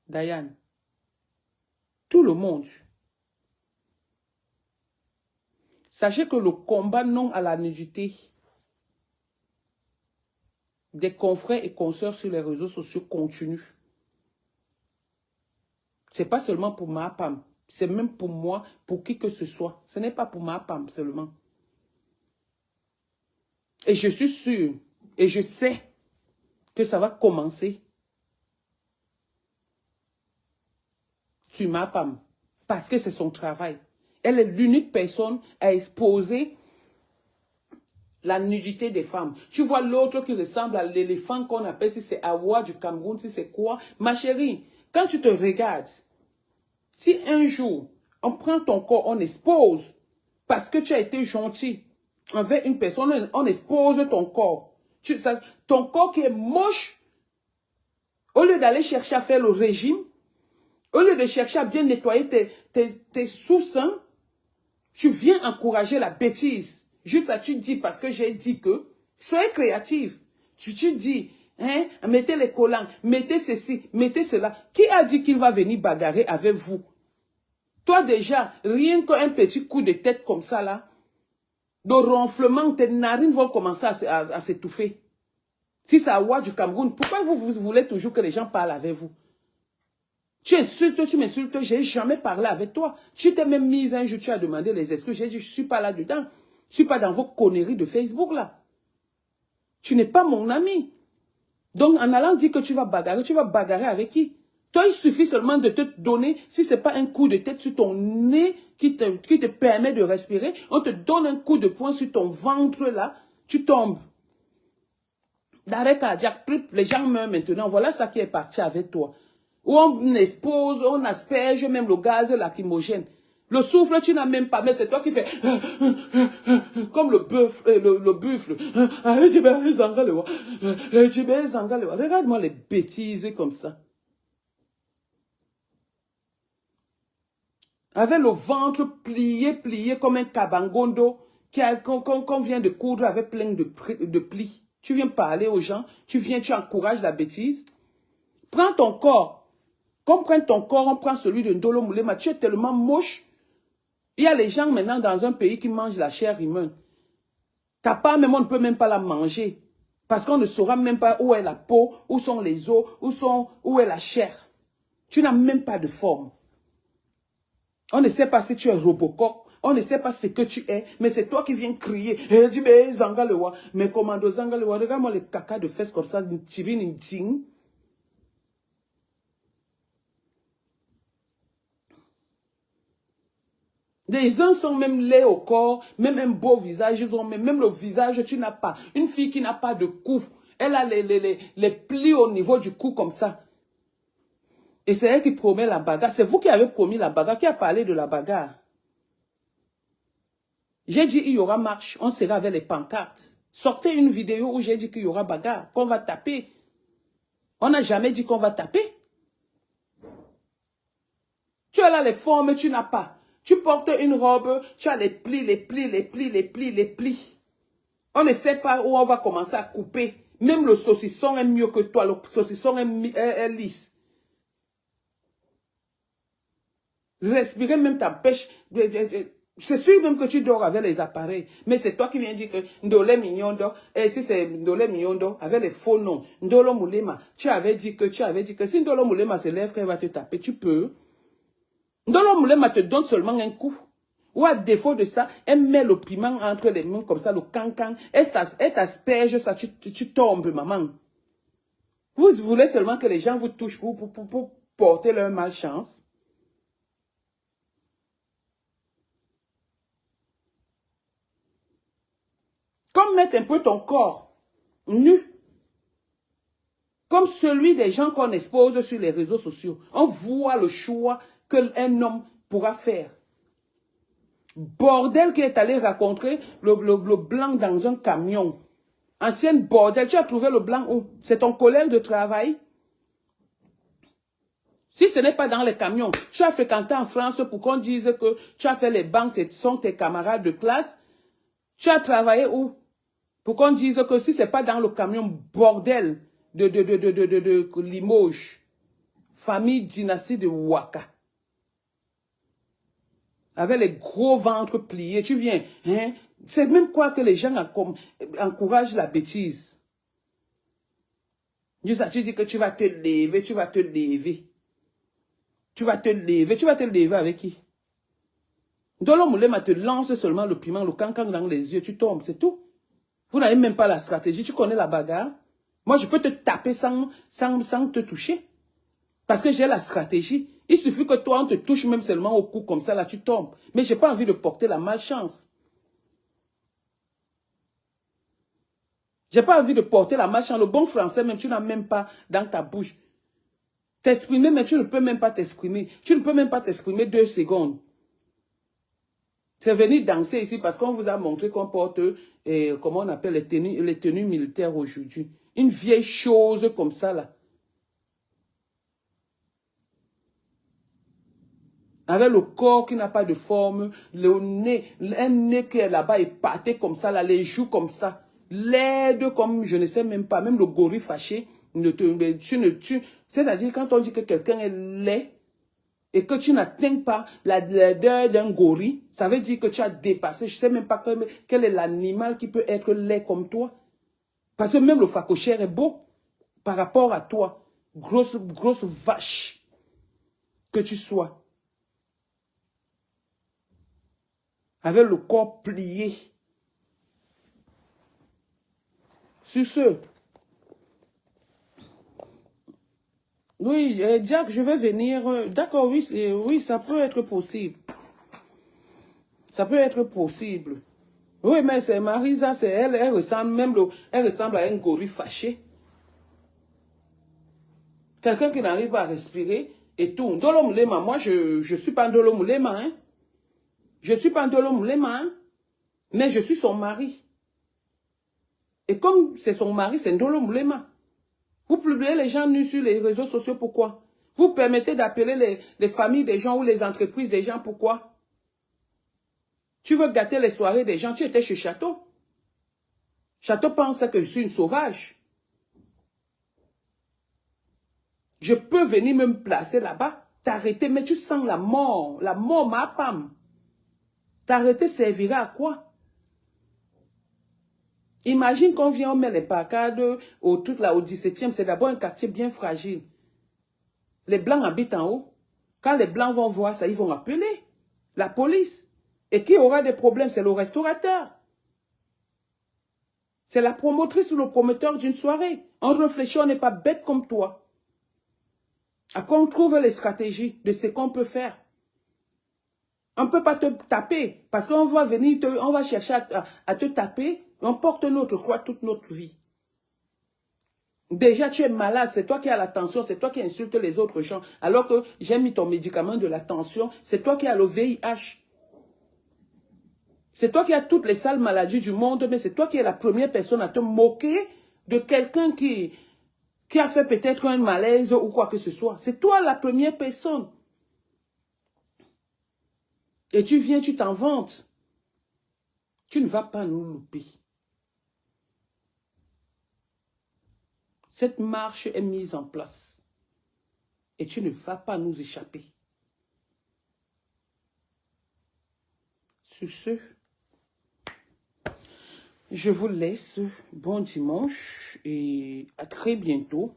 Diane. Tout le monde. Sachez que le combat non à la nudité des confrères et consoeurs sur les réseaux sociaux continue. Ce n'est pas seulement pour ma Pam, c'est même pour moi, pour qui que ce soit. Ce n'est pas pour ma Pam seulement. Et je suis sûre, et je sais que ça va commencer sur ma Pam, parce que c'est son travail. Elle est l'unique personne à exposer la nudité des femmes. Tu vois l'autre qui ressemble à l'éléphant qu'on appelle, si c'est Awa du Cameroun, si c'est quoi. Ma chérie, quand tu te regardes, si un jour, on prend ton corps, on expose, parce que tu as été gentil envers une personne, on expose ton corps. Ton corps qui est moche, au lieu d'aller chercher à faire le régime, au lieu de chercher à bien nettoyer tes sous-seins, tu viens encourager la bêtise. Juste ça, tu dis, parce que j'ai dit que, soyez créatif. Tu dis, hein, mettez les collants, mettez ceci, mettez cela. Qui a dit qu'il va venir bagarrer avec vous? Toi déjà, rien qu'un petit coup de tête comme ça là, de ronflement, tes narines vont commencer à s'étouffer. Si c'est Awa du Cameroun, pourquoi vous voulez toujours que les gens parlent avec vous? Tu insultes, tu m'insultes, j'ai jamais parlé avec toi. Tu t'es même mise un jour, tu as demandé les excuses, j'ai dit, je suis pas là-dedans. Je suis pas dans vos conneries de Facebook là. Tu n'es pas mon ami. Donc en allant dire que tu vas bagarrer avec qui? Toi, il suffit seulement de te donner, si ce n'est pas un coup de tête sur ton nez qui te permet de respirer, on te donne un coup de poing sur ton ventre là, tu tombes. D'arrêt cardiaque, les gens meurent maintenant. Voilà ça qui est parti avec toi. Où on expose, on asperge même le gaz lacrymogène. Le souffle, tu n'as même pas, mais c'est toi qui fais comme le buffle. Regarde-moi les bêtises comme ça. Avec le ventre plié comme un cabangondo qu'on vient de coudre avec plein de plis. Tu viens parler aux gens, tu encourages la bêtise. Prends ton corps. Comme prend ton corps, on prend celui de Ndolo Moulema. Tu es tellement moche. Il y a les gens maintenant dans un pays qui mangent la chair humaine. Ta part, même on ne peut même pas la manger. Parce qu'on ne saura même pas où est la peau, où sont les os, où est la chair. Tu n'as même pas de forme. On ne sait pas si tu es Robocop. On ne sait pas ce que tu es. Mais c'est toi qui viens crier. Eh, dis, mais Zangalewa. Mais commando Zangalewa. Regarde-moi les caca de fesses comme ça. Une tirine, une ting. Les gens sont même laids au corps, même un beau visage, ils ont même le visage, tu n'as pas. Une fille qui n'a pas de cou, elle a les plis au niveau du cou comme ça. Et c'est elle qui promet la bagarre. C'est vous qui avez promis la bagarre, qui a parlé de la bagarre. J'ai dit il y aura marche, on sera avec les pancartes. Sortez une vidéo où j'ai dit qu'il y aura bagarre, qu'on va taper. On n'a jamais dit qu'on va taper. Tu as là les formes, tu n'as pas. Tu portes une robe, tu as les plis. On ne sait pas où on va commencer à couper. Même le saucisson est mieux que toi. Le saucisson est lisse. Respirer même t'empêche. C'est sûr même que tu dors avec les appareils. Mais c'est toi qui viens dire que Ndolé Mignondo, et si c'est Ndolé Mignondo, avec les faux noms, Ndolo Moulema, tu avais dit que si Ndolo Moulema se lève, qu'elle va te taper, tu peux. Ndolo Moulema te donne seulement un coup. Ou à défaut de ça, elle met le piment entre les mains comme ça, le cancan. Elle t'asperge ça, tu tombes, maman. Vous voulez seulement que les gens vous touchent pour porter leur malchance. Comme mettre un peu ton corps nu. Comme celui des gens qu'on expose sur les réseaux sociaux. On voit le choix qu'un homme pourra faire. Bordel qui est allé rencontrer le blanc dans un camion. Ancienne bordel, tu as trouvé le blanc où? C'est ton collègue de travail? Si ce n'est pas dans les camions, tu as fréquenté en France pour qu'on dise que tu as fait les banques, ce sont tes camarades de classe. Tu as travaillé où? Pour qu'on dise que si ce n'est pas dans le camion bordel de Limoges, famille dynastie de Ouaka, avec les gros ventres pliés, tu viens, hein? C'est même quoi que les gens encouragent la bêtise. Tu dis que tu vas te lever, tu vas te lever. Tu vas te lever, tu vas te lever avec qui? Dolo Moulema te lance seulement le piment, le cancan dans les yeux, tu tombes, c'est tout. Vous n'avez même pas la stratégie, tu connais la bagarre. Moi, je peux te taper sans te toucher. Parce que j'ai la stratégie. Il suffit que toi, on te touche même seulement au cou, comme ça, là, tu tombes. Mais je n'ai pas envie de porter la malchance. Je n'ai pas envie de porter la malchance. Le bon français, même, tu n'as même pas dans ta bouche. T'exprimer, mais tu ne peux même pas t'exprimer. Tu ne peux même pas t'exprimer 2 secondes. C'est venir danser ici parce qu'on vous a montré qu'on porte, comment on appelle les tenues militaires aujourd'hui. Une vieille chose comme ça, là. Avec le corps qui n'a pas de forme, le nez, un nez qui est là-bas épaté comme ça, là, les joues comme ça, l'aide comme je ne sais même pas, même le gorille fâché, c'est-à-dire quand on dit que quelqu'un est laid et que tu n'atteins pas la laideur d'un gorille, ça veut dire que tu as dépassé, je ne sais même pas quel est l'animal qui peut être laid comme toi. Parce que même le phacochère est beau par rapport à toi, grosse vache que tu sois. Avec le corps plié. Sur ce. Oui, Jack, je vais venir. D'accord, oui, oui, ça peut être possible. Ça peut être possible. Oui, mais c'est Marisa, c'est elle, elle ressemble à un gorille fâché. Quelqu'un qui n'arrive pas à respirer et tout. Ndolo Moulema, moi, je ne suis pas Ndolo Moulema, hein. Je ne suis pas Ndolo Moulema, hein. Mais je suis son mari. Et comme c'est son mari, c'est Ndolo Moulema. Vous publiez les gens nus sur les réseaux sociaux, pourquoi? Vous permettez d'appeler les familles des gens ou les entreprises des gens, pourquoi? Tu veux gâter les soirées des gens, tu étais chez Château. Château pense que je suis une sauvage. Je peux venir me placer là-bas, t'arrêter, mais tu sens la mort ma femme. T'arrêter servira à quoi? Imagine qu'on vient, on met les parcades au 17e, c'est d'abord un quartier bien fragile. Les Blancs habitent en haut. Quand les Blancs vont voir ça, ils vont appeler la police. Et qui aura des problèmes? C'est le restaurateur. C'est la promotrice ou le promoteur d'une soirée. On réfléchit, on n'est pas bête comme toi. Après, on trouve les stratégies de ce qu'on peut faire. On ne peut pas te taper parce qu'on va venir, on va chercher à te taper. On porte notre croix toute notre vie. Déjà, tu es malade, c'est toi qui as la tension, c'est toi qui insultes les autres gens. Alors que j'ai mis ton médicament de la tension, c'est toi qui as le VIH. C'est toi qui as toutes les sales maladies du monde, mais c'est toi qui es la première personne à te moquer de quelqu'un qui a fait peut-être un malaise ou quoi que ce soit. C'est toi la première personne. Et tu viens, tu t'en vantes. Tu ne vas pas nous louper. Cette marche est mise en place. Et tu ne vas pas nous échapper. Sur ce, je vous laisse. Bon dimanche et à très bientôt.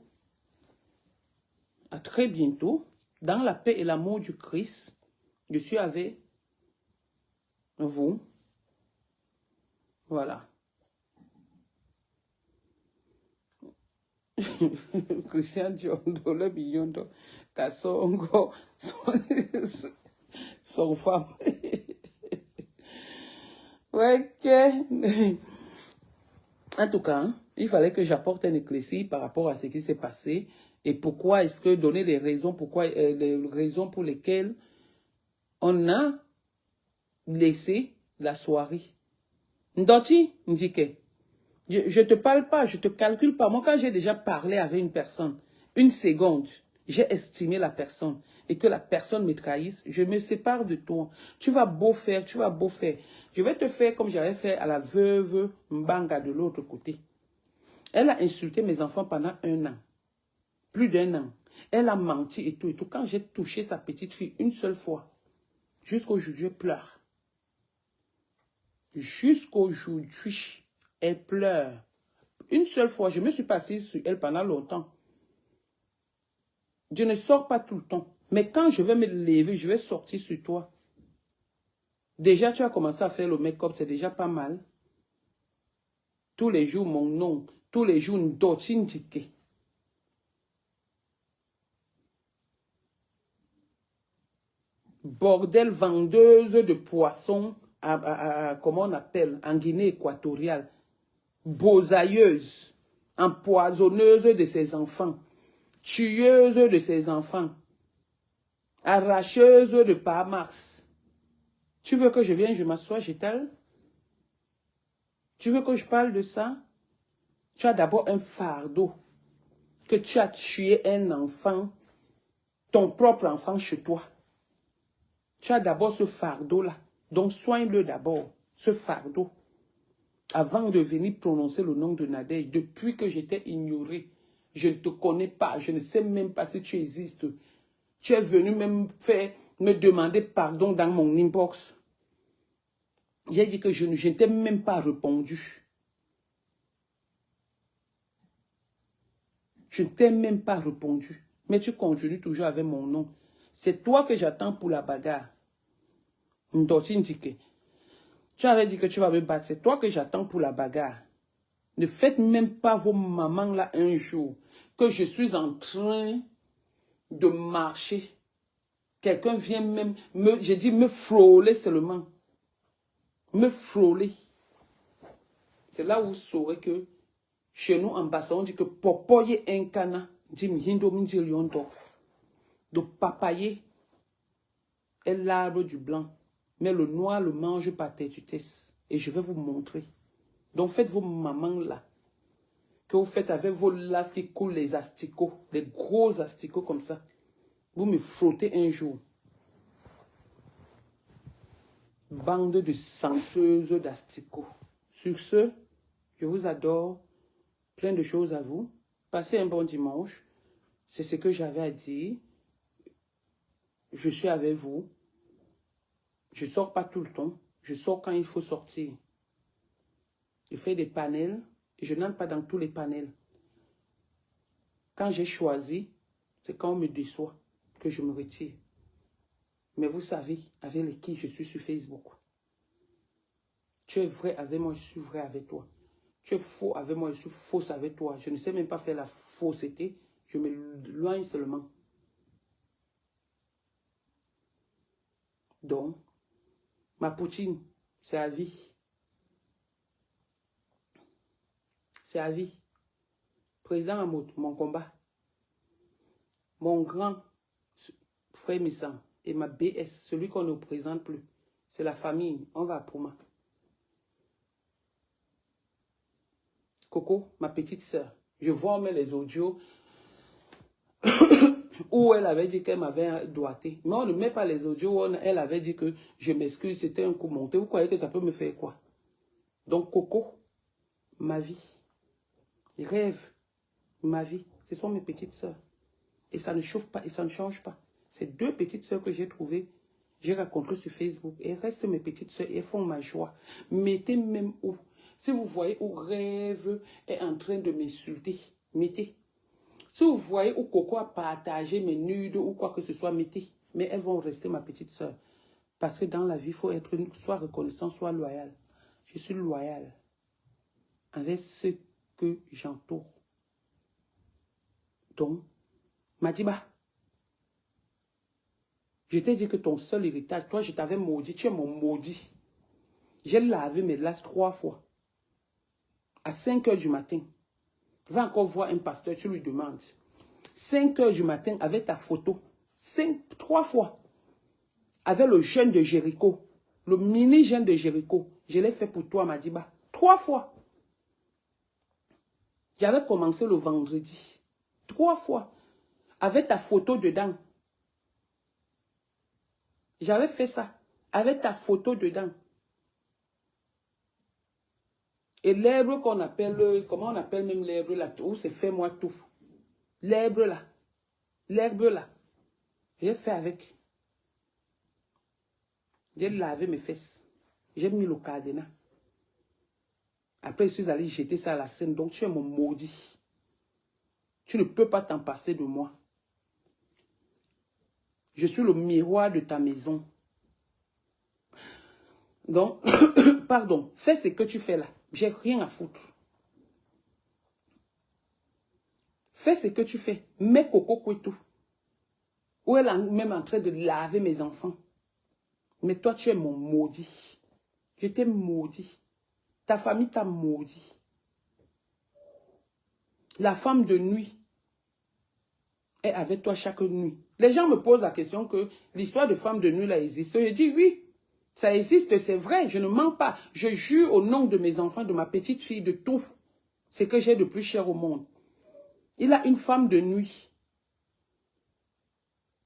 À très bientôt. Dans la paix et l'amour du Christ, je suis avec vous. Voilà. Christian Diondo, le Biondo, Kassongo, son femme. Ouais, que... En tout cas, il fallait que j'apporte un éclairci par rapport à ce qui s'est passé et pourquoi est-ce que donner les raisons, les raisons pour lesquelles on a laissé la soirée. Ndoti, Ndike, je ne te parle pas, je ne te calcule pas. Moi, quand j'ai déjà parlé avec une personne, une seconde, j'ai estimé la personne et que la personne me trahisse, je me sépare de toi. Tu vas beau faire, tu vas beau faire. Je vais te faire comme j'avais fait à la veuve Mbanga de l'autre côté. Elle a insulté mes enfants pendant 1 an. Plus d'1 an. Elle a menti et tout et tout. Quand j'ai touché sa petite fille une seule fois, jusqu'aujourd'hui, elle pleure. Jusqu'aujourd'hui, elle pleure. Une seule fois, je me suis pas assise sur elle pendant longtemps. Je ne sors pas tout le temps. Mais quand je vais me lever, je vais sortir sur toi. Déjà, tu as commencé à faire le make-up, c'est déjà pas mal. Tous les jours, mon nom. Tous les jours, Ndotindike. Bordel vendeuse de poissons, comment on appelle, en Guinée équatoriale. Bosailleuse, empoisonneuse de ses enfants, tueuse de ses enfants, arracheuse de Parmax. Tu veux que je vienne, je m'assois, j'étale? Tu veux que je parle de ça? Tu as d'abord un fardeau, que tu as tué un enfant, ton propre enfant chez toi. Tu as d'abord ce fardeau-là. Donc, soigne-le d'abord, ce fardeau. Avant de venir prononcer le nom de Nadège, depuis que j'étais ignoré, je ne te connais pas, je ne sais même pas si tu existes. Tu es venu même me demander pardon dans mon inbox. J'ai dit que je ne t'ai même pas répondu. Je ne t'ai même pas répondu. Mais tu continues toujours avec mon nom. C'est toi que j'attends pour la bagarre. Ndotindike. Tu avais dit que tu vas me battre. C'est toi que j'attends pour la bagarre. Ne faites même pas vos mamans là un jour que je suis en train de marcher. Quelqu'un vient même, j'ai dit me frôler seulement. Me frôler. C'est là où vous saurez que chez nous en Bassa, on dit que popoye enkana, dit mhindo mndiliondo. Donc papaye est l'arbre du blanc. Mais le noir le mange par têtutesse. Et je vais vous montrer. Donc faites vos mamans là. Que vous faites avec vos lasses qui coulent les asticots. Les gros asticots comme ça. Vous me frottez un jour. Bande de senteuses d'asticots. Sur ce, je vous adore. Plein de choses à vous. Passez un bon dimanche. C'est ce que j'avais à dire. Je suis avec vous. Je ne sors pas tout le temps. Je sors quand il faut sortir. Je fais des panels et je n'entre pas dans tous les panels. Quand j'ai choisi, c'est quand on me déçoit que je me retire. Mais vous savez avec les qui je suis sur Facebook. Tu es vrai avec moi, je suis vrai avec toi. Tu es faux avec moi, je suis fausse avec toi. Je ne sais même pas faire la fausseté. Je me loigne seulement. Donc, ma poutine, c'est à vie. C'est à vie. Président Amout, mon combat. Mon grand frère Missan et ma BS, celui qu'on ne présente plus. C'est la famille. On va à Pouma. Coco, ma petite soeur. Je vois les audios où elle avait dit qu'elle m'avait doigté. Mais on ne met pas les audios où elle avait dit que je m'excuse, c'était un coup monté. Vous croyez que ça peut me faire quoi? Donc Coco, ma vie. Rêve, ma vie. Ce sont mes petites soeurs. Et ça ne chauffe pas et ça ne change pas. C'est 2 petites soeurs que j'ai trouvées. J'ai rencontré sur Facebook. Et restent mes petites soeurs et font ma joie. Mettez même où. Si vous voyez où Rêve est en train de m'insulter, mettez. Si vous voyez où Coco a partagé mes nudes ou quoi que ce soit, mettez. Mais elles vont rester ma petite soeur. Parce que dans la vie, il faut être soit reconnaissant, soit loyal. Je suis loyal avec ceux que j'entoure. Donc, Madiba, je t'ai dit que ton seul héritage, toi, je t'avais maudit, tu es mon maudit. J'ai lavé mes lasses 3 fois. À 5 h du matin. Va encore voir un pasteur, tu lui demandes. 5 h du matin avec ta photo. 3 fois. Avec le jeûne de Jéricho. Le mini jeûne de Jéricho. Je l'ai fait pour toi, Madiba. 3 fois. J'avais commencé le vendredi. 3 fois. Avec ta photo dedans. J'avais fait ça. Avec ta photo dedans. Et l'herbe qu'on appelle, comment on appelle même l'herbe là, où c'est fait moi tout. L'herbe là. L'herbe là. J'ai fait avec. J'ai lavé mes fesses. J'ai mis le cadenas. Après, je suis allé jeter ça à la scène. Donc, tu es mon maudit. Tu ne peux pas t'en passer de moi. Je suis le miroir de ta maison. Donc, pardon, fais ce que tu fais là. J'ai rien à foutre. Fais ce que tu fais. Mets Coco Kouetou. Où elle est même en train de laver mes enfants. Mais toi, tu es mon maudit. Je t'ai maudit. Ta famille t'a maudit. La femme de nuit est avec toi chaque nuit. Les gens me posent la question que l'histoire de femme de nuit là existe. Je dis oui, ça existe, c'est vrai, je ne mens pas. Je jure au nom de mes enfants, de ma petite fille, de tout. C'est que j'ai de plus cher au monde. Il a une femme de nuit.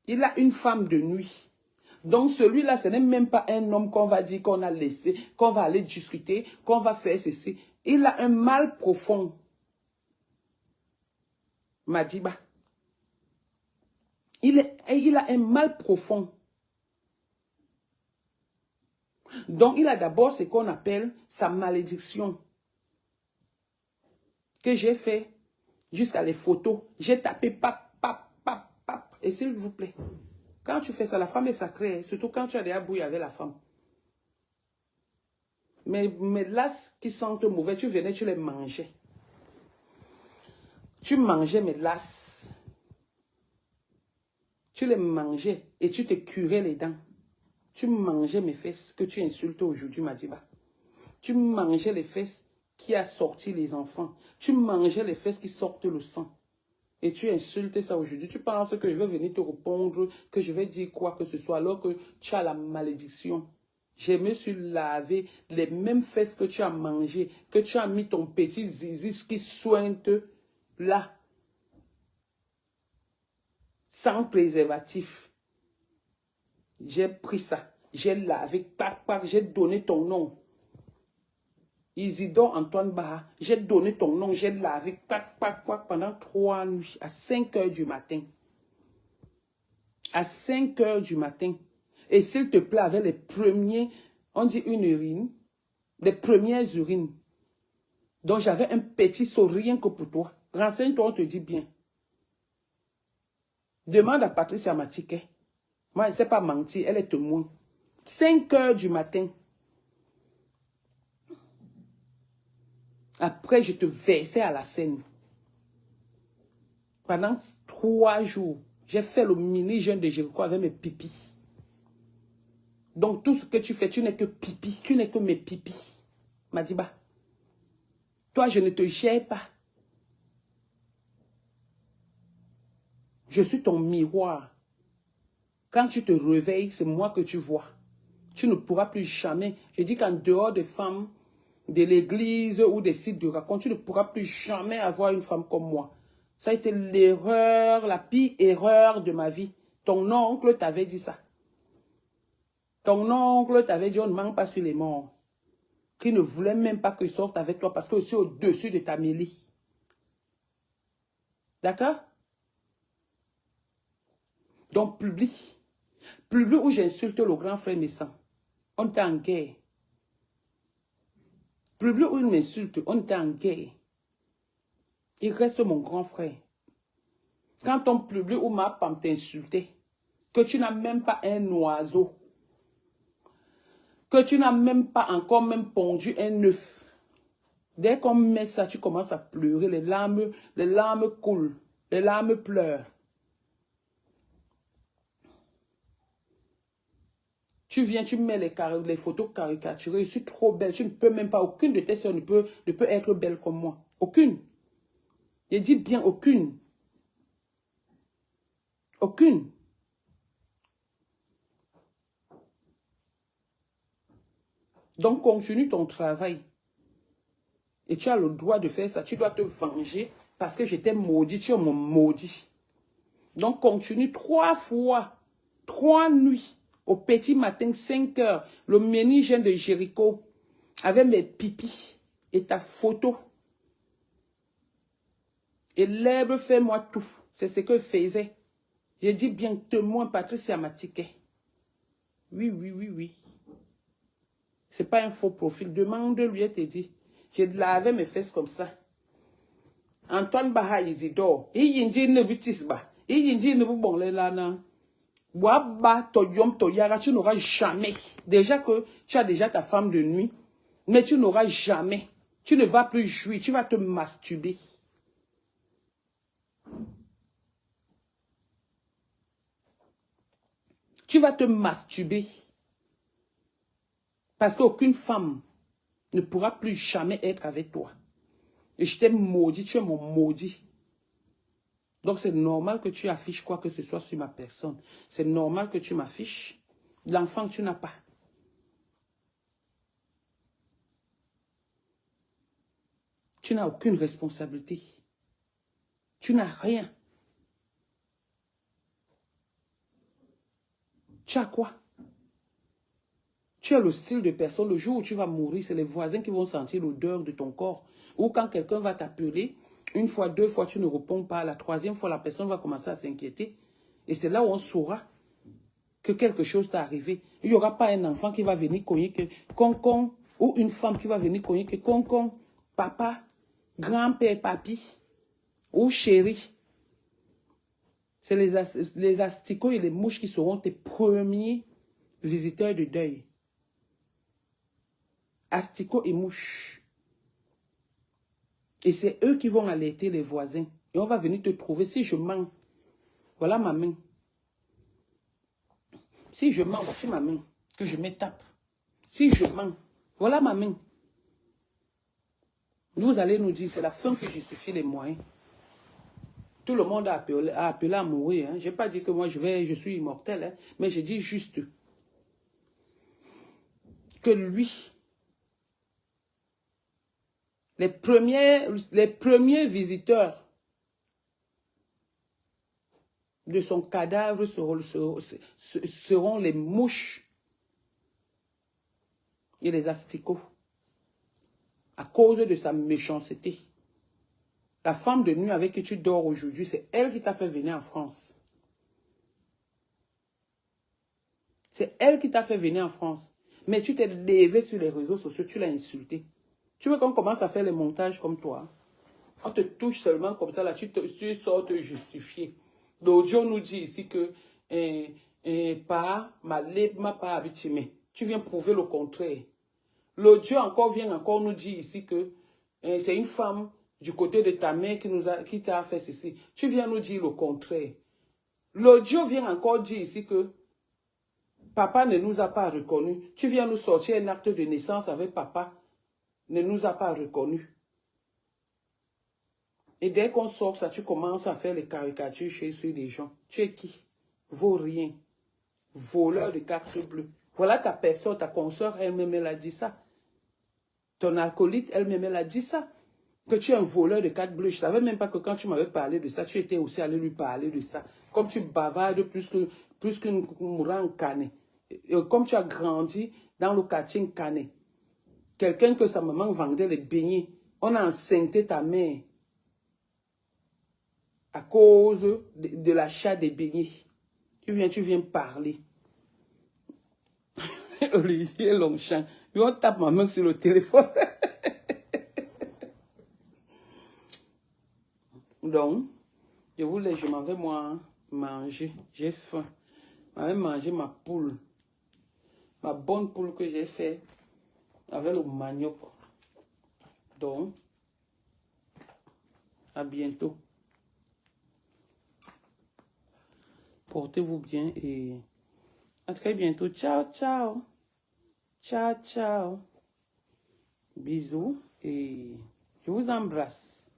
Il a une femme de nuit. Donc celui-là, ce n'est même pas un homme qu'on va dire qu'on a laissé, qu'on va aller discuter, qu'on va faire ceci. Il a un mal profond. Madiba. Il a un mal profond. Donc il a d'abord ce qu'on appelle sa malédiction. Que j'ai fait jusqu'à les photos. J'ai tapé pap, pap, pap, pap. Et s'il vous plaît, quand tu fais ça, la femme est sacrée. Surtout quand tu as déjà bouilli avec la femme. Mais mes lasses qui sentent mauvais, tu venais, tu les mangeais. Tu mangeais mes lasses. Tu les mangeais et tu te curais les dents. Tu mangeais mes fesses que tu insultes aujourd'hui, Madiba. Tu mangeais les fesses qui a sorti les enfants. Tu mangeais les fesses qui sortent le sang. Et tu insultes ça aujourd'hui. Tu penses que je vais venir te répondre, que je vais dire quoi que ce soit, alors que tu as la malédiction. Je me suis lavé les mêmes fesses que tu as mangées, que tu as mis ton petit zizi qui sointe là. Sans préservatif. J'ai pris ça. J'ai lavé, j'ai donné ton nom. Isidore Antoine Baha, j'ai donné ton nom, j'ai lavé, pendant 3 nuits, à 5 h du matin. À 5 h du matin. Et s'il te plaît, avec les premiers, on dit une urine, les premières urines. Donc j'avais un petit saut rien que pour toi. Renseigne-toi, on te dit bien. Demande à Patricia Matike. Moi, elle ne sait pas mentir, elle est témoin. 5 h du matin. Après, je te versais à la scène. Pendant 3 jours, j'ai fait le mini-jeûne de Jéricho avec mes pipis. Donc, tout ce que tu fais, tu n'es que pipi. Tu n'es que mes pipis. Madiba. Toi, je ne te gère pas. Je suis ton miroir. Quand tu te réveilles, c'est moi que tu vois. Tu ne pourras plus jamais. Je dis qu'en dehors des femmes, de l'église ou des sites de raconte, tu ne pourras plus jamais avoir une femme comme moi. Ça a été l'erreur, la pire erreur de ma vie. Ton oncle t'avait dit ça. Ton oncle t'avait dit on ne ment pas sur les morts. Qui ne voulait même pas que je sorte avec toi parce que je suis au-dessus de ta mêlée. D'accord? Donc, publie où j'insulte le grand frère naissant. On est en guerre. Publie où il m'insulte, on est en guerre. Il reste mon grand frère. Quand on publie où ma femme t'insultait, que tu n'as même pas un oiseau, que tu n'as même pas encore même pondu un œuf. Dès qu'on met ça, tu commences à pleurer, les larmes coulent. Les larmes pleurent. Tu viens, tu mets les photos caricaturées. Je suis trop belle. Je ne peux même pas. Aucune de tes soeurs ne peut être belle comme moi. Aucune. Je dis bien aucune. Aucune. Donc, continue ton travail. Et tu as le droit de faire ça. Tu dois te venger parce que j'étais maudit. Tu es mon maudit. Donc, continue 3 fois, 3 nuits, au petit matin, 5 heures, le menu jeune de Jéricho, avec mes pipis et ta photo. Et l'herbe, fais-moi tout. C'est ce que je faisais. J'ai dit bien, témoin, Patricia Matiquet. Oui, oui, oui, oui. Ce n'est pas un faux profil. Demande-lui, elle te dit. Je lavais mes fesses comme ça. Antoine Baha Isidore. Il y a une butisba. Il y a une bon lana. Waba toyom toyara, tu n'auras jamais. Déjà que tu as déjà ta femme de nuit. Mais tu n'auras jamais. Tu ne vas plus jouir. Tu vas te masturber. Tu vas te masturber. Parce qu'aucune femme ne pourra plus jamais être avec toi. Et je t'ai maudit, tu es mon maudit. Donc c'est normal que tu affiches quoi que ce soit sur ma personne. C'est normal que tu m'affiches l'enfant que tu n'as pas. Tu n'as aucune responsabilité. Tu n'as rien. Tu as quoi? Tu as le style de personne, le jour où tu vas mourir, c'est les voisins qui vont sentir l'odeur de ton corps. Ou quand quelqu'un va t'appeler, 1 fois, 2 fois, tu ne réponds pas. La 3e fois, la personne va commencer à s'inquiéter. Et c'est là où on saura que quelque chose t'est arrivé. Il n'y aura pas un enfant qui va venir cogner que concon, ou une femme qui va venir cogner que concon, papa, grand-père, papi, ou chéri. C'est les asticots et les mouches qui seront tes premiers visiteurs de deuil. Asticots et mouches. Et c'est eux qui vont alerter les voisins. Et on va venir te trouver. Si je mens, voilà ma main. Si je mens, voici ma main. Que je me tape. Si je mens, voilà ma main. Vous allez nous dire, c'est la fin qui justifie les moyens. Tout le monde a appelé à mourir. Hein. Je n'ai pas dit que moi je suis immortel. Hein. Mais je dis juste que lui, les premiers visiteurs de son cadavre seront les mouches et les asticots. À cause de sa méchanceté. La femme de nuit avec qui tu dors aujourd'hui, c'est elle qui t'a fait venir en France. C'est elle qui t'a fait venir en France. Mais tu t'es levé sur les réseaux sociaux, tu l'as insulté. Tu veux qu'on commence à faire les montages comme toi? On te touche seulement comme ça, là, tu sors te justifier. L'audio nous dit ici que pas habitué. Tu viens prouver le contraire. L'audio vient encore nous dire ici que c'est une femme du côté de ta mère qui t'a fait ceci. Tu viens nous dire le contraire. L'audio vient encore dire ici que papa ne nous a pas reconnus. Tu viens nous sortir un acte de naissance avec papa ne nous a pas reconnus. Et dès qu'on sort ça, tu commences à faire les caricatures chez les gens. Tu es qui? Vaut rien. Voleur de cartes bleues. Voilà ta personne, ta consoeur, elle-même, elle a dit ça. Ton alcoolique, elle-même, elle a dit ça. Que tu es un voleur de cartes bleues. Je ne savais même pas que quand tu m'avais parlé de ça, tu étais aussi allé lui parler de ça. Comme tu bavardes plus qu'une mourant canet. Comme tu as grandi dans le quartier canet. Quelqu'un que sa maman vendait les beignets. On a enceinté ta mère. À cause de l'achat des beignets. Tu viens parler. Olivier Longchamp. On tape ma main sur le téléphone. Donc, je m'en vais moi manger. J'ai faim. Je m'en vais manger ma poule. Ma bonne poule que j'ai fait avec le manioc. Donc, à bientôt. portez-vous bien et à très bientôt. Ciao, ciao. Ciao, ciao. Bisous et je vous embrasse.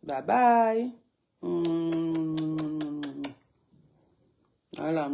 Bye bye. Voilà.